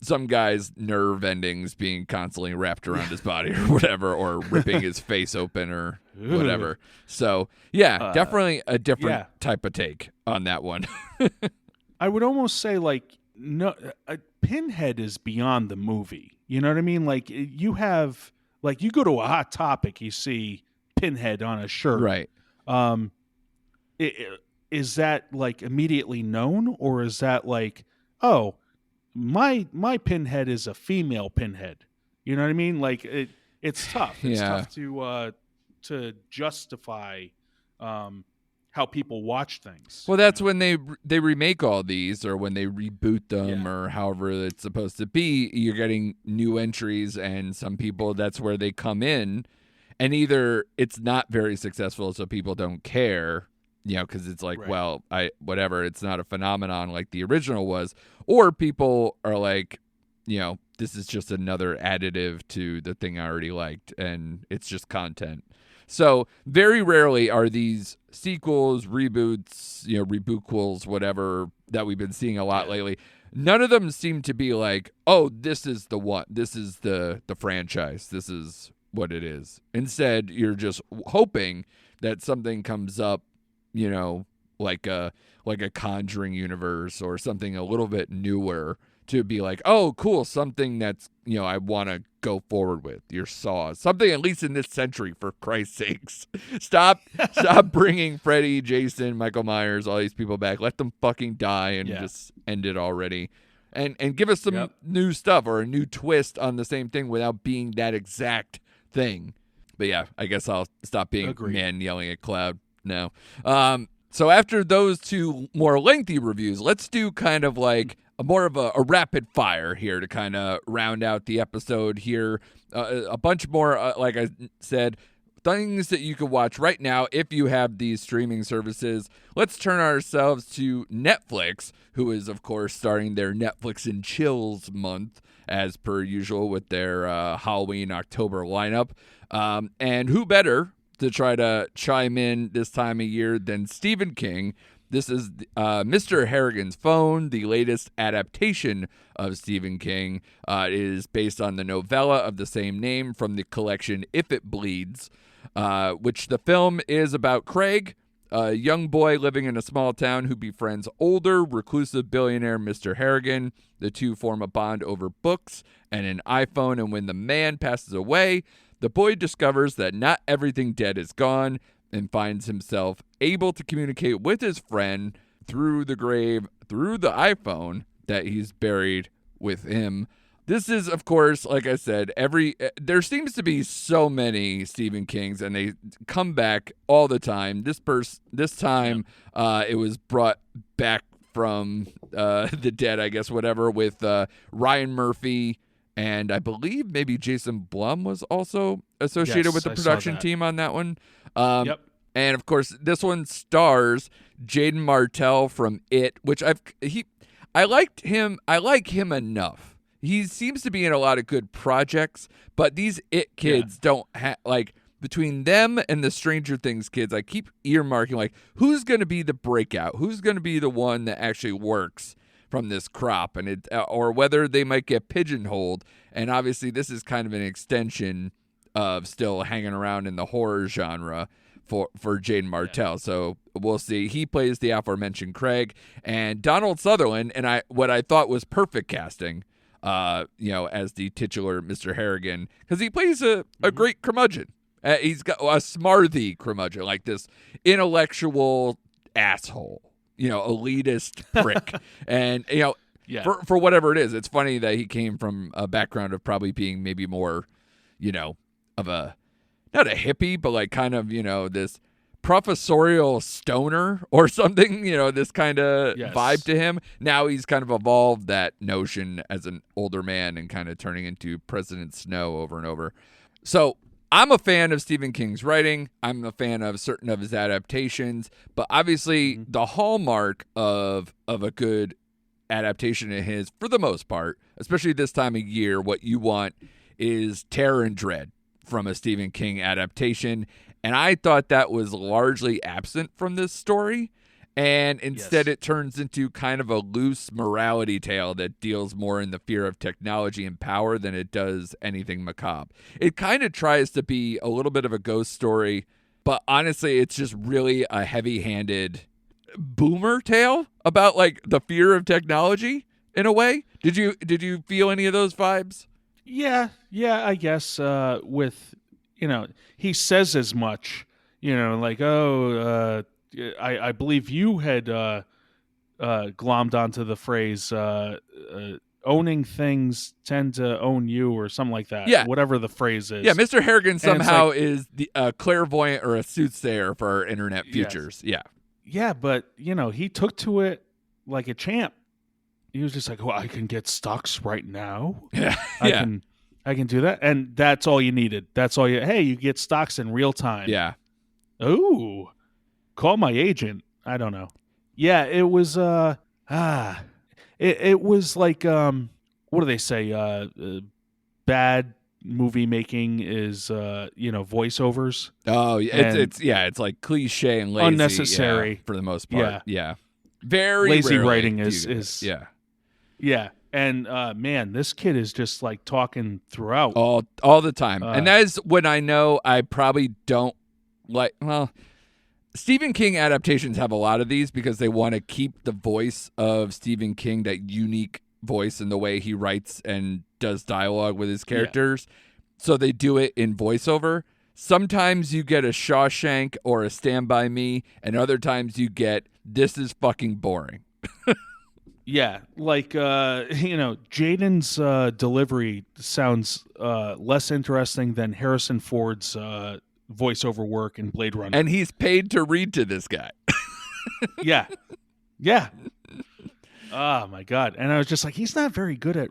some guy's nerve endings being constantly wrapped around his body or whatever, or ripping his face open or whatever. So, definitely a different type of take on that one. I would almost say, like, no, Pinhead is beyond the movie. You know what I mean? Like, you have, like, you go to a Hot Topic, you see Pinhead on a shirt. Right. Is that, like, immediately known, or is that like, oh, my Pinhead is a female Pinhead? You know what I mean? Like, it's tough. It's tough to justify how people watch things. Well, that's when they remake all these, or when they reboot them, or however it's supposed to be. You're getting new entries, and some people, that's where they come in, and either it's not very successful, so people don't care, because it's like, well, whatever, it's not a phenomenon like the original was, or people are like, this is just another additive to the thing I already liked, and it's just content. So very rarely are these sequels, reboots, rebootquels, whatever, that we've been seeing a lot lately. None of them seem to be like, oh, this is the one, this is the franchise, this is what it is. Instead, you're just hoping that something comes up, like a Conjuring universe or something a little bit newer, to be like, oh, cool, something that's, I want to go forward with. Your Saw, something at least in this century, for Christ's sakes. Stop bringing Freddy, Jason, Michael Myers, all these people back. Let them fucking die and just end it already. And give us some new stuff or a new twist on the same thing without being that exact thing. But yeah, I guess I'll stop being Agreed. man yelling at cloud now. So after those two more lengthy reviews, let's do kind of like more of a rapid fire here to kind of round out the episode here. A bunch more, like I said, things that you can watch right now if you have these streaming services. Let's turn ourselves to Netflix, who is, of course, starting their Netflix and Chills month, as per usual, with their Halloween October lineup. And who better to try to chime in this time of year than Stephen King? This is Mr. Harrigan's Phone, the latest adaptation of Stephen King. It is based on the novella of the same name from the collection If It Bleeds, which the film is about Craig, a young boy living in a small town who befriends older, reclusive billionaire Mr. Harrigan. The two form a bond over books and an iPhone, and when the man passes away, the boy discovers that not everything dead is gone and finds himself able to communicate with his friend through the grave, through the iPhone that he's buried with him. This is, of course, like I said, there seems to be so many Stephen Kings, and they come back all the time. This time, it was brought back from the dead, I guess, whatever, with Ryan Murphy, and I believe maybe Jason Blum was also associated with the production team on that one. Yep. And of course, this one stars Jaden Martell from It, which I liked him. I like him enough. He seems to be in a lot of good projects, but these It kids don't have, like, between them and the Stranger Things kids, I keep earmarking, like, who's going to be the breakout? Who's going to be the one that actually works from this crop, and or whether they might get pigeonholed. And obviously, this is kind of an extension of still hanging around in the horror genre for Jaden Martell. So we'll see. He plays the aforementioned Craig, and Donald Sutherland, and what I thought was perfect casting, as the titular Mr. Harrigan, because he plays a great curmudgeon. He's got a smarthy curmudgeon, like this intellectual asshole, elitist prick. And, for whatever it is, it's funny that he came from a background of probably being maybe more, of a, not a hippie, but like kind of, this professorial stoner or something, this kind of vibe to him. Now he's kind of evolved that notion as an older man and kind of turning into President Snow over and over. So I'm a fan of Stephen King's writing. I'm a fan of certain of his adaptations, but obviously the hallmark of a good adaptation of his, for the most part, especially this time of year, what you want is terror and dread from a Stephen King adaptation. And I thought that was largely absent from this story. And instead it turns into kind of a loose morality tale that deals more in the fear of technology and power than it does anything macabre. It kind of tries to be a little bit of a ghost story, but honestly, it's just really a heavy-handed boomer tale about like the fear of technology in a way. Did you feel any of those vibes? Yeah, I guess with, he says as much, like, I believe you had glommed onto the phrase owning things tend to own you or something like that. Yeah. Whatever the phrase is. Yeah, Mr. Harrigan somehow is the clairvoyant or a soothsayer for our internet futures. Yes. Yeah, but, he took to it like a champ. He was just like, well, I can get stocks right now. Yeah. I can do that. And that's all you needed. Hey, you get stocks in real time. Yeah. Ooh. Call my agent. I don't know. Yeah, it was it was like what do they say? Bad movie making is voiceovers. Oh, it's like cliche and lazy, unnecessary for the most part. Yeah. Very lazy rarely writing is Yeah. And man, this kid is just like talking throughout all the time. And that is when I know I probably don't like, well, Stephen King adaptations have a lot of these because they want to keep the voice of Stephen King, that unique voice in the way he writes and does dialogue with his characters. Yeah. So they do it in voiceover. Sometimes you get a Shawshank or a Stand By Me, and other times you get, this is fucking boring. Yeah, like Jaden's delivery sounds less interesting than Harrison Ford's voiceover work in Blade Runner. And he's paid to read to this guy. Yeah. Oh my God. And I was just like, he's not very good at,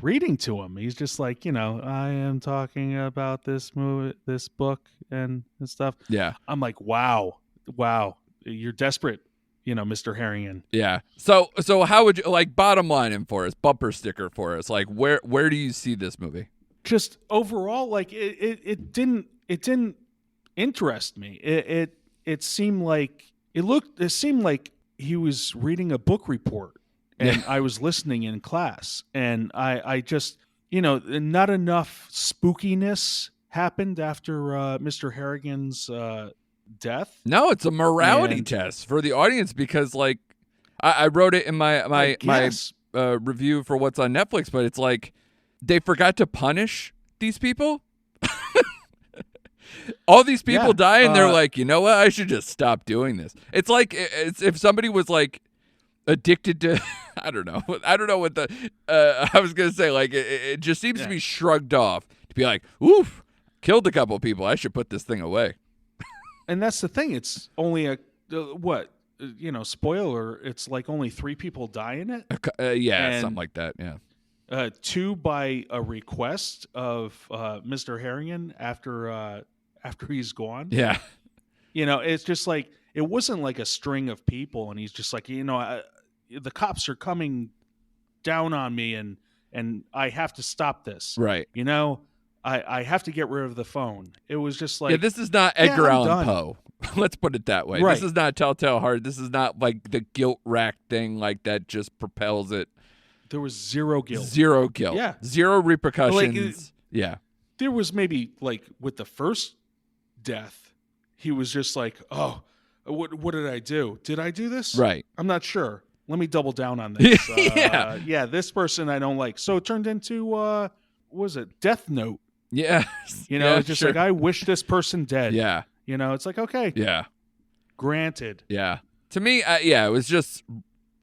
reading to him. He's just like, I am talking about this movie, this book and stuff. Yeah. I'm like, wow, you're desperate, Mr. Harrigan. Yeah. So how would you, like, bottom line in for us, bumper sticker for us? Like, where do you see this movie? Just overall, like it didn't interest me. It seemed like he was reading a book report and I was listening in class, and I just, not enough spookiness happened after Mr. Harrigan's death. No, it's a morality test for the audience because, like, I wrote it in my review for what's on Netflix, but it's like they forgot to punish these people. All these people die, and they're like, you know what? I should just stop doing this. It's like if somebody was like addicted to, I don't know what the I was gonna say. Like it just seems to be shrugged off to be like, oof, killed a couple of people. I should put this thing away. And that's the thing. It's only a spoiler. It's like only 3 people die in it. Yeah, something like that. Yeah. 2 by a request of Mr. Harrigan after he's gone. Yeah. It's just like, it wasn't like a string of people and he's just like, the cops are coming down on me and I have to stop this. Right. I have to get rid of the phone. It was just like, this is not Edgar Allan Poe. Let's put it that way. Right. This is not Telltale Heart. This is not like the guilt rack thing like that just propels it. There was zero guilt. Zero guilt. Yeah. Zero repercussions. There was maybe like with the first death, he was just like, oh, what did I do? Did I do this? Right. I'm not sure. Let me double down on this. Yeah. This person I don't like. So it turned into, what was it? Death Note. Yeah. It's just like, I wish this person dead. Yeah. It's like, okay. Yeah. Granted. Yeah. To me, it was just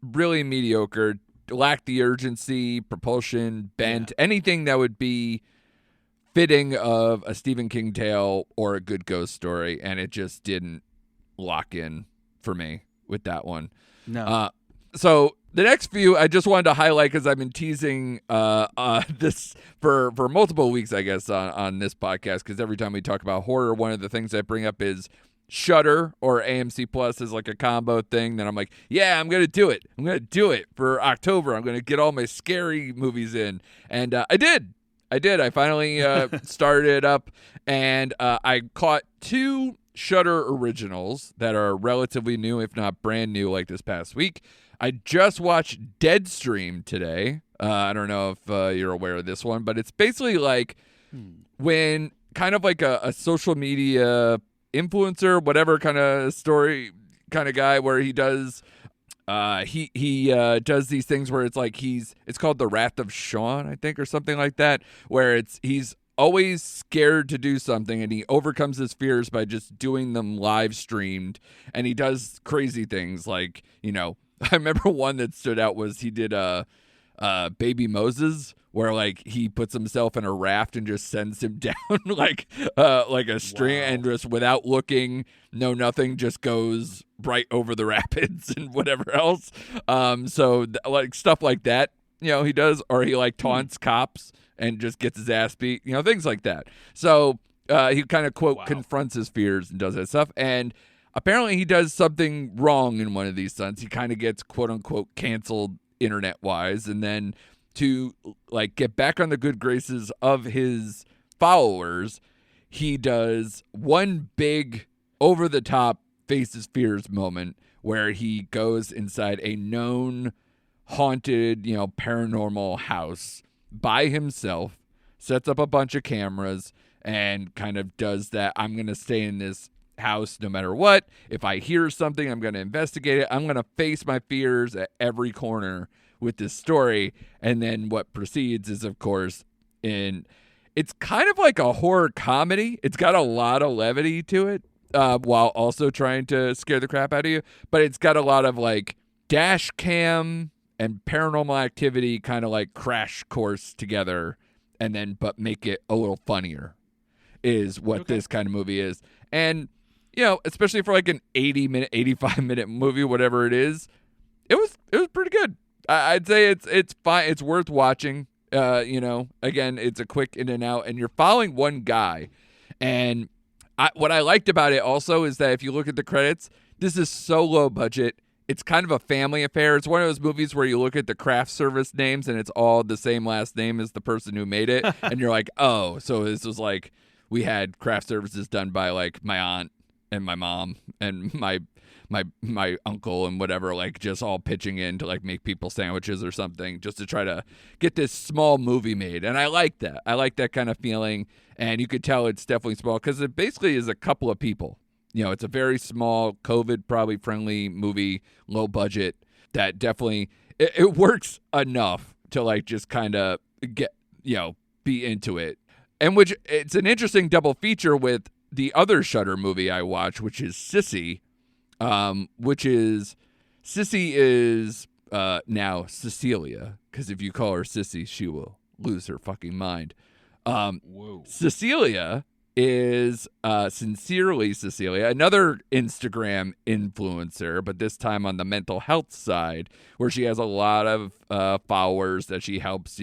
really mediocre. Lacked the urgency, propulsion, bent, anything that would be fitting of a Stephen King tale or a good ghost story, and it just didn't lock in for me with that one. No. So the next few I just wanted to highlight because I've been teasing this for multiple weeks, I guess, on this podcast, because every time we talk about horror, one of the things I bring up is Shudder or AMC Plus is like a combo thing. Then I'm like, yeah, I'm going to do it. I'm going to do it for October. I'm going to get all my scary movies in. And I did. I finally started it up, and I caught 2 Shudder originals that are relatively new, if not brand new, like this past week. I just watched Deathstream today. I don't know if you're aware of this one, but it's basically like when kind of like a social media influencer, whatever kind of story kind of guy, where he does he does these things where it's like it's called the Wrath of Sean, I think, or something like that, where he's always scared to do something and he overcomes his fears by just doing them live streamed, and he does crazy things like, I remember one that stood out was he did Baby Moses, where like he puts himself in a raft and just sends him down like a string, and just without looking, nothing, just goes right over the rapids and whatever else. So like stuff like that, he does, or he like taunts cops and just gets his ass beat, things like that. So he kind of confronts his fears and does that stuff. And apparently he does something wrong in one of these stunts. He kind of gets quote unquote canceled internet wise, and then to like get back on the good graces of his followers, he does one big over the top faces fears moment where he goes inside a known haunted, paranormal house by himself, sets up a bunch of cameras, and kind of does that. I'm going to stay in this house no matter what. If I hear something, I'm going to investigate it. I'm going to face my fears at every corner with this story. And then what proceeds is, of course, it's kind of like a horror comedy. It's got a lot of levity to it, while also trying to scare the crap out of you. But it's got a lot of like dash cam and Paranormal Activity kind of like crash course together, and then but make it a little funnier is what this kind of movie is. And especially for like an 80-minute, 85-minute movie, whatever it is, it was pretty good. I'd say it's fine. It's worth watching. Again, it's a quick in and out, and you're following one guy. And what I liked about it also is that if you look at the credits, this is so low budget. It's kind of a family affair. It's one of those movies where you look at the craft service names and it's all the same last name as the person who made it. And you're like, oh, so this was like we had craft services done by like my aunt and my mom and my uncle and whatever, like just all pitching in to like make people sandwiches or something just to try to get this small movie made. And I like that. I like that kind of feeling. And you could tell it's definitely small because it basically is a couple of people. It's a very small, COVID probably friendly movie, low budget that definitely it works enough to like just kind of get, be into it. And which it's an interesting double feature with the other Shudder movie I watched, which is Sissy, Sissy is now Cecilia, because if you call her Sissy, she will lose her fucking mind. Whoa. Cecilia is Sincerely Cecilia, another Instagram influencer, but this time on the mental health side, where she has a lot of followers that she helps,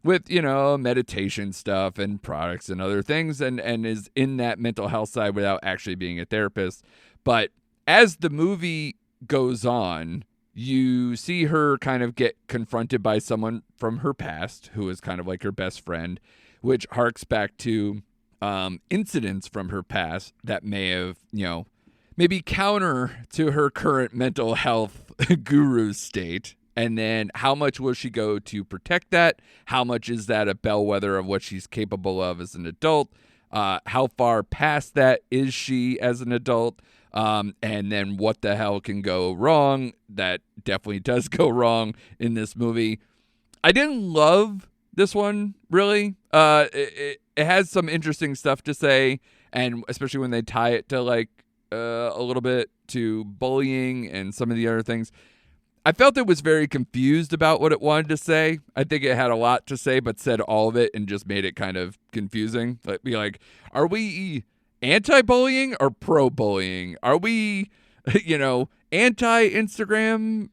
with, meditation stuff and products and other things, and is in that mental health side without actually being a therapist. But as the movie goes on, you see her kind of get confronted by someone from her past who is kind of like her best friend, which harks back to incidents from her past that may have, maybe counter to her current mental health guru state. And then how much will she go to protect that? How much is that a bellwether of what she's capable of as an adult? How far past that is she as an adult? And then what the hell can go wrong? That definitely does go wrong in this movie. I didn't love this one, really. It has some interesting stuff to say, and especially when they tie it to like a little bit to bullying and some of the other things. I felt it was very confused about what it wanted to say. I think it had a lot to say, but said all of it and just made it kind of confusing. Be like, are we anti-bullying or pro-bullying? Are we, anti-Instagram,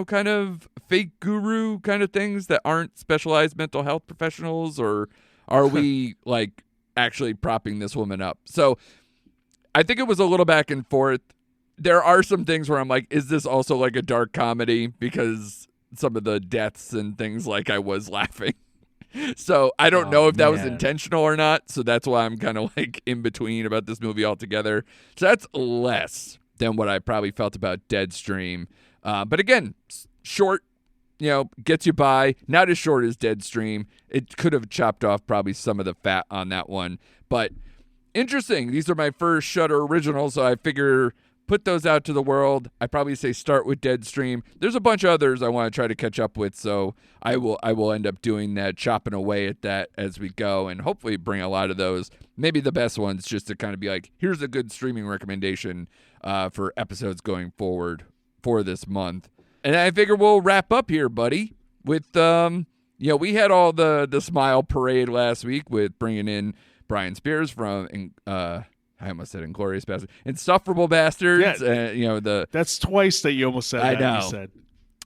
kind of fake guru kind of things that aren't specialized mental health professionals? Or are we like actually propping this woman up? So I think it was a little back and forth. There are some things where I'm like, is this also like a dark comedy? Because some of the deaths and things, like I was laughing. So I don't know if that was intentional or not. So that's why I'm kind of like in between about this movie altogether. So that's less than what I probably felt about Deathstream. But again, short, gets you by. Not as short as Deathstream. It could have chopped off probably some of the fat on that one. But interesting. These are my first Shudder originals, so I figure put those out to the world. I probably say start with Deathstream. There's a bunch of others I want to try to catch up with, so I will end up doing that, chopping away at that as we go, and hopefully bring a lot of those, maybe the best ones, just to kind of be like, here's a good streaming recommendation for episodes going forward for this month. And I figure we'll wrap up here, buddy, with we had all the Smile Parade last week with bringing in Brian Spears from I almost said Inglourious Bastards. Insufferable Bastards. Yeah. That's twice that you almost said I that. know. You said.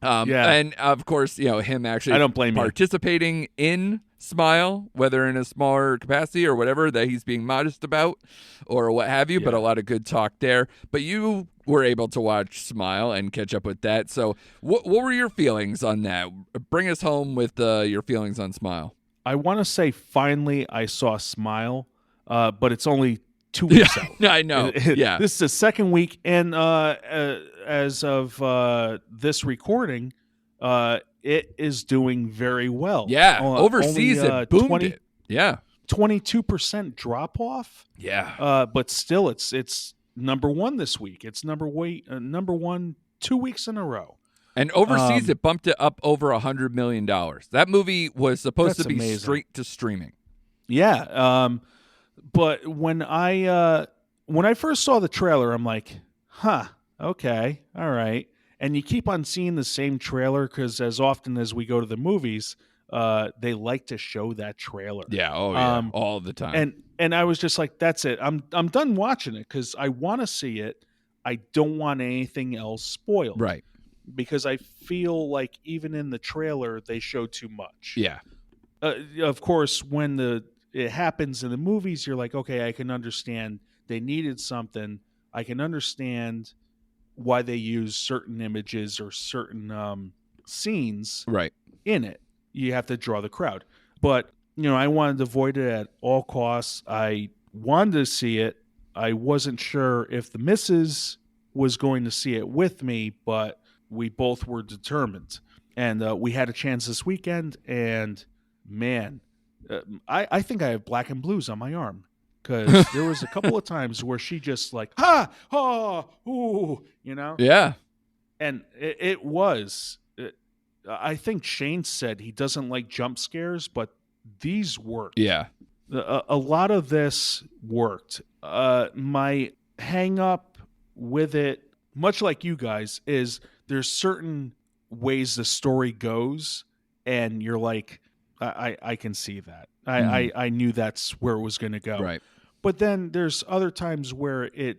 And of course, him actually I don't blame participating in Smile, whether in a smaller capacity or whatever that he's being modest about or what have you, but a lot of good talk there. But you were able to watch Smile and catch up with that. So what were your feelings on that? Bring us home with your feelings on Smile. I want to say finally I saw Smile, but it's only 2 weeks out. I know. Yeah. This is the second week, and as of this recording, it is doing very well. Yeah. Overseas, it boomed it. Yeah. 22% drop off. Yeah. But still, it's number one this week. It's number one 2 weeks in a row. And overseas, it bumped it up over $100 million. That movie was supposed to be amazing. straight to streaming. Yeah. But when I first saw the trailer, I'm like, okay, all right. And you keep on seeing the same trailer because as often as we go to the movies, they like to show that trailer. Yeah. Oh, yeah. All the time. And I was just like, that's it. I'm done watching it because I want to see it. I don't want anything else spoiled. Right. Because I feel like even in the trailer, they show too much. Yeah. Of course, when it happens in the movies, you're like, okay, I can understand they needed something. I can understand why they use certain images or certain scenes Right. in it. You have to draw the crowd. But, I wanted to avoid it at all costs. I wanted to see it. I wasn't sure if the missus was going to see it with me, but we both were determined. And we had a chance this weekend, and man, I think I have black and blues on my arm. Because there was a couple of times where she just like, ha, ha, ooh, Yeah. And it was, I think Shane said he doesn't like jump scares, but these worked. Yeah. A lot of this worked. My hang up with it, much like you guys, is there's certain ways the story goes, and you're like, I can see that. I knew that's where it was going to go. Right. But then there's other times where it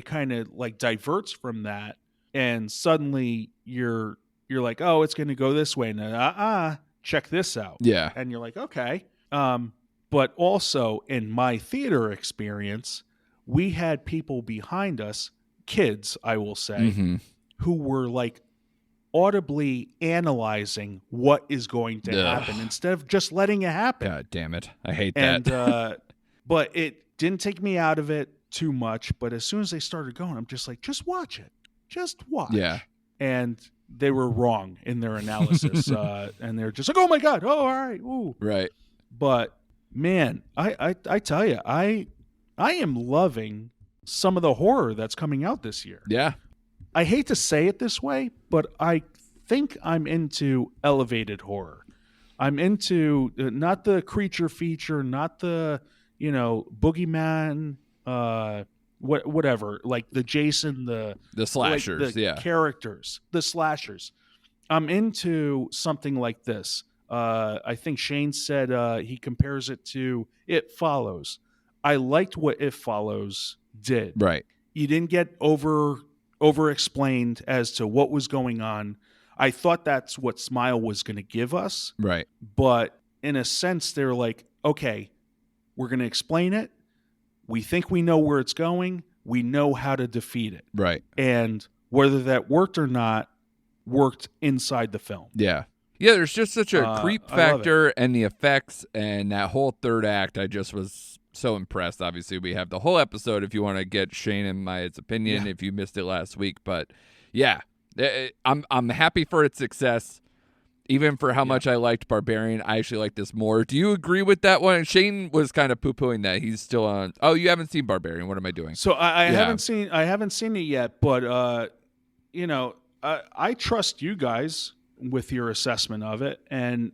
kind of like diverts from that, and suddenly you're like, oh, it's going to go this way, and check this out. Yeah. And you're like, okay. But also in my theater experience, we had people behind us, kids, I will say, who were like audibly analyzing what is going to happen instead of just letting it happen. God damn it. I hate that. And but it didn't take me out of it too much. But as soon as they started going, I'm just like, just watch it. Just watch. Yeah. And they were wrong in their analysis. And they're just like, oh my God. Oh, all right. Ooh. Right. But man, I tell you, I am loving some of the horror that's coming out this year. Yeah. I hate to say it this way, but I think I'm into elevated horror. I'm into not the creature feature, not the, boogeyman, whatever, like the Jason, the slashers, like the characters, the slashers. I'm into something like this. I think Shane said he compares it to It Follows. I liked what It Follows did. Right. You didn't get over explained as to what was going on. I thought that's what Smile was going to give us. Right. But in a sense, they're like, okay, we're going to explain it. We think we know where it's going. We know how to defeat it. Right. And whether that worked or not, worked inside the film. Yeah. Yeah, there's just such a creep factor and the effects and that whole third act. I just was so impressed. Obviously, we have the whole episode if you want to get Shane and my opinion if you missed it last week. But yeah, I'm happy for its success. Even for how much I liked Barbarian, I actually like this more. Do you agree with that one? Shane was kind of poo-pooing that. He's still on. Oh, you haven't seen Barbarian. What am I doing? So I haven't seen it yet, but I trust you guys with your assessment of it, and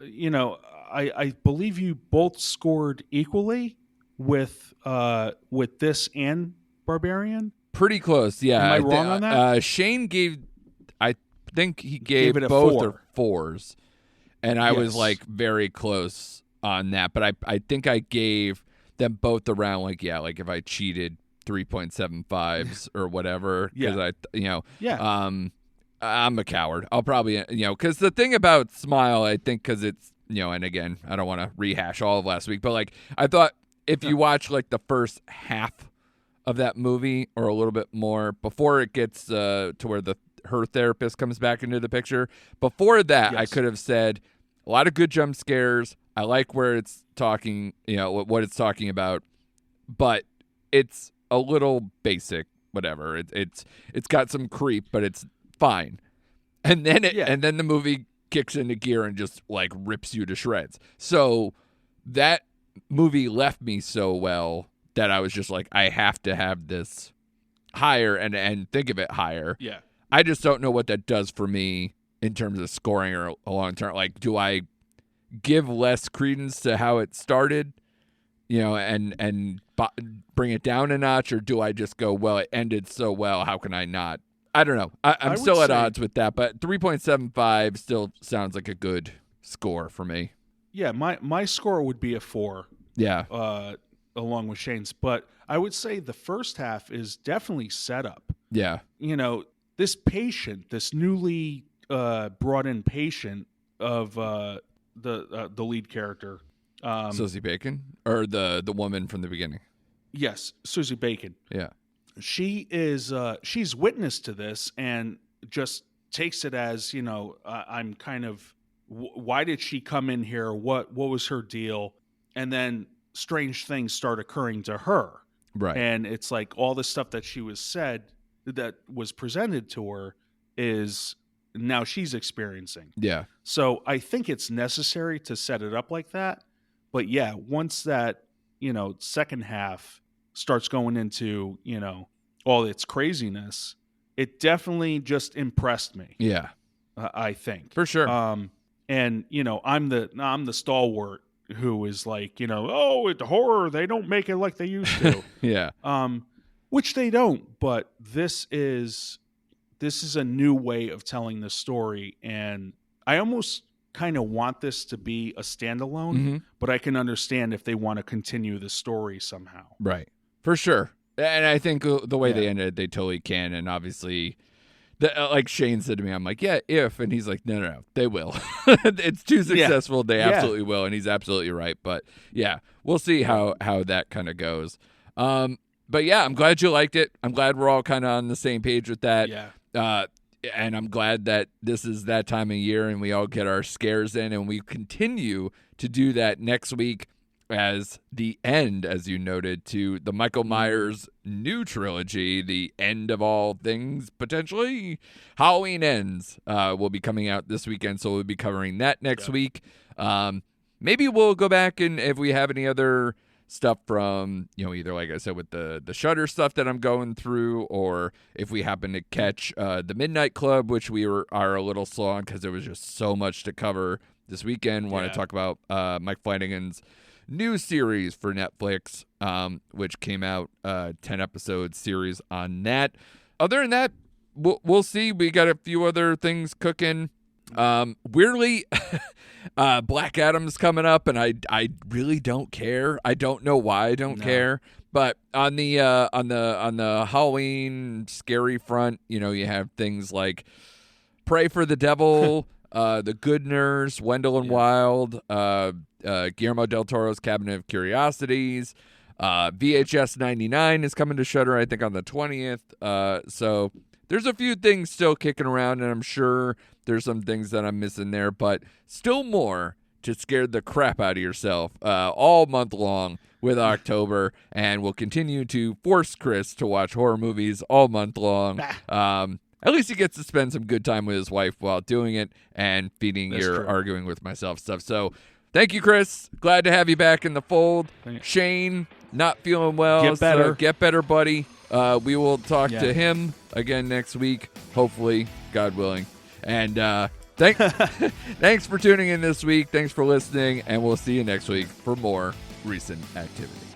I believe you both scored equally with this and Barbarian. Pretty close, yeah. Am I wrong on that? Shane gave, I think he gave it a both 4. or 4s, and I was like very close on that. But I think I gave them both around like if I cheated 3.75s or whatever because I'm a coward. I'll probably because the thing about Smile, I think because it's and again I don't want to rehash all of last week, but like I thought if you watch like the first half of that movie or a little bit more before it gets to where her therapist comes back into the picture. Before that, I could have said a lot of good jump scares. I like where it's talking, what it's talking about, but it's a little basic. Whatever. It's got some creep, but it's fine. And then and then the movie kicks into gear and just like rips you to shreds. So that movie left me so well that I was just like, I have to have this higher and think of it higher. Yeah. I just don't know what that does for me in terms of scoring or a long term. Like, do I give less credence to how it started, and bring it down a notch, or do I just go, well, it ended so well, how can I not? I don't know. I'm I would still at say- odds with that, but 3.75 still sounds like a good score for me. Yeah, my score would be a 4. Yeah. Along with Shane's, but I would say the first half is definitely set up. Yeah. This patient, this newly brought in patient of the lead character, Susie Bacon or the woman from the beginning. yes, Susie Bacon. Yeah. She is she's witness to this and just takes it as I'm kind of why did she come in here? What was her deal? And then strange things start occurring to her. Right. And it's like all the stuff that she was said that was presented to her is now she's experiencing. Yeah. So I think it's necessary to set it up like that. But yeah, once that, second half starts going into, all its craziness, it definitely just impressed me. Yeah. I think. For sure. And I'm the stalwart who is like, it's horror. They don't make it like they used to. Yeah. Which they don't, but this is a new way of telling the story, and I almost kind of want this to be a standalone, Mhm. but I can understand if they want to continue the story somehow. Right. For sure. And I think the way they Yeah. ended it, they totally can. And obviously, like Shane said to me, I'm like, yeah, if. And he's like, no, they will. It's too successful. They Yeah. absolutely will. And he's absolutely right. But yeah, we'll see how that kind of goes. But yeah, I'm glad you liked it. I'm glad we're all kind of on the same page with that. Yeah. And I'm glad that this is that time of year and we all get our scares in, and we continue to do that next week as the end, as you noted, to the Michael Myers new trilogy, the end of all things, potentially. Halloween Ends will be coming out this weekend, so we'll be covering that next week. Maybe we'll go back, and if we have any other stuff from, either, like I said, with the Shudder stuff that I'm going through, or if we happen to catch the Midnight Club, which we are a little slow on because there was just so much to cover this weekend. Want to talk about Mike Flanagan's new series for Netflix, which came out, 10-episode series on that. Other than that, we'll see. We got a few other things cooking. Weirdly, Black Adam's coming up, and I really don't care. I don't know why I don't care. But on the Halloween scary front, you have things like Pray for the Devil, The Good Nurse, Wendell and Wild, Guillermo del Toro's Cabinet of Curiosities, VHS 99 is coming to Shudder, I think, on the 20th. So there's a few things still kicking around, and I'm sure there's some things that I'm missing there, but still more to scare the crap out of yourself all month long with October, and we'll continue to force Chris to watch horror movies all month long. At least he gets to spend some good time with his wife while doing it and feeding your arguing with myself stuff. So thank you, Chris. Glad to have you back in the fold. Shane, not feeling well. Get better. So get better, buddy. We will talk to him again next week, hopefully, God willing. And thanks for tuning in this week. Thanks for listening, and we'll see you next week for more recent activity.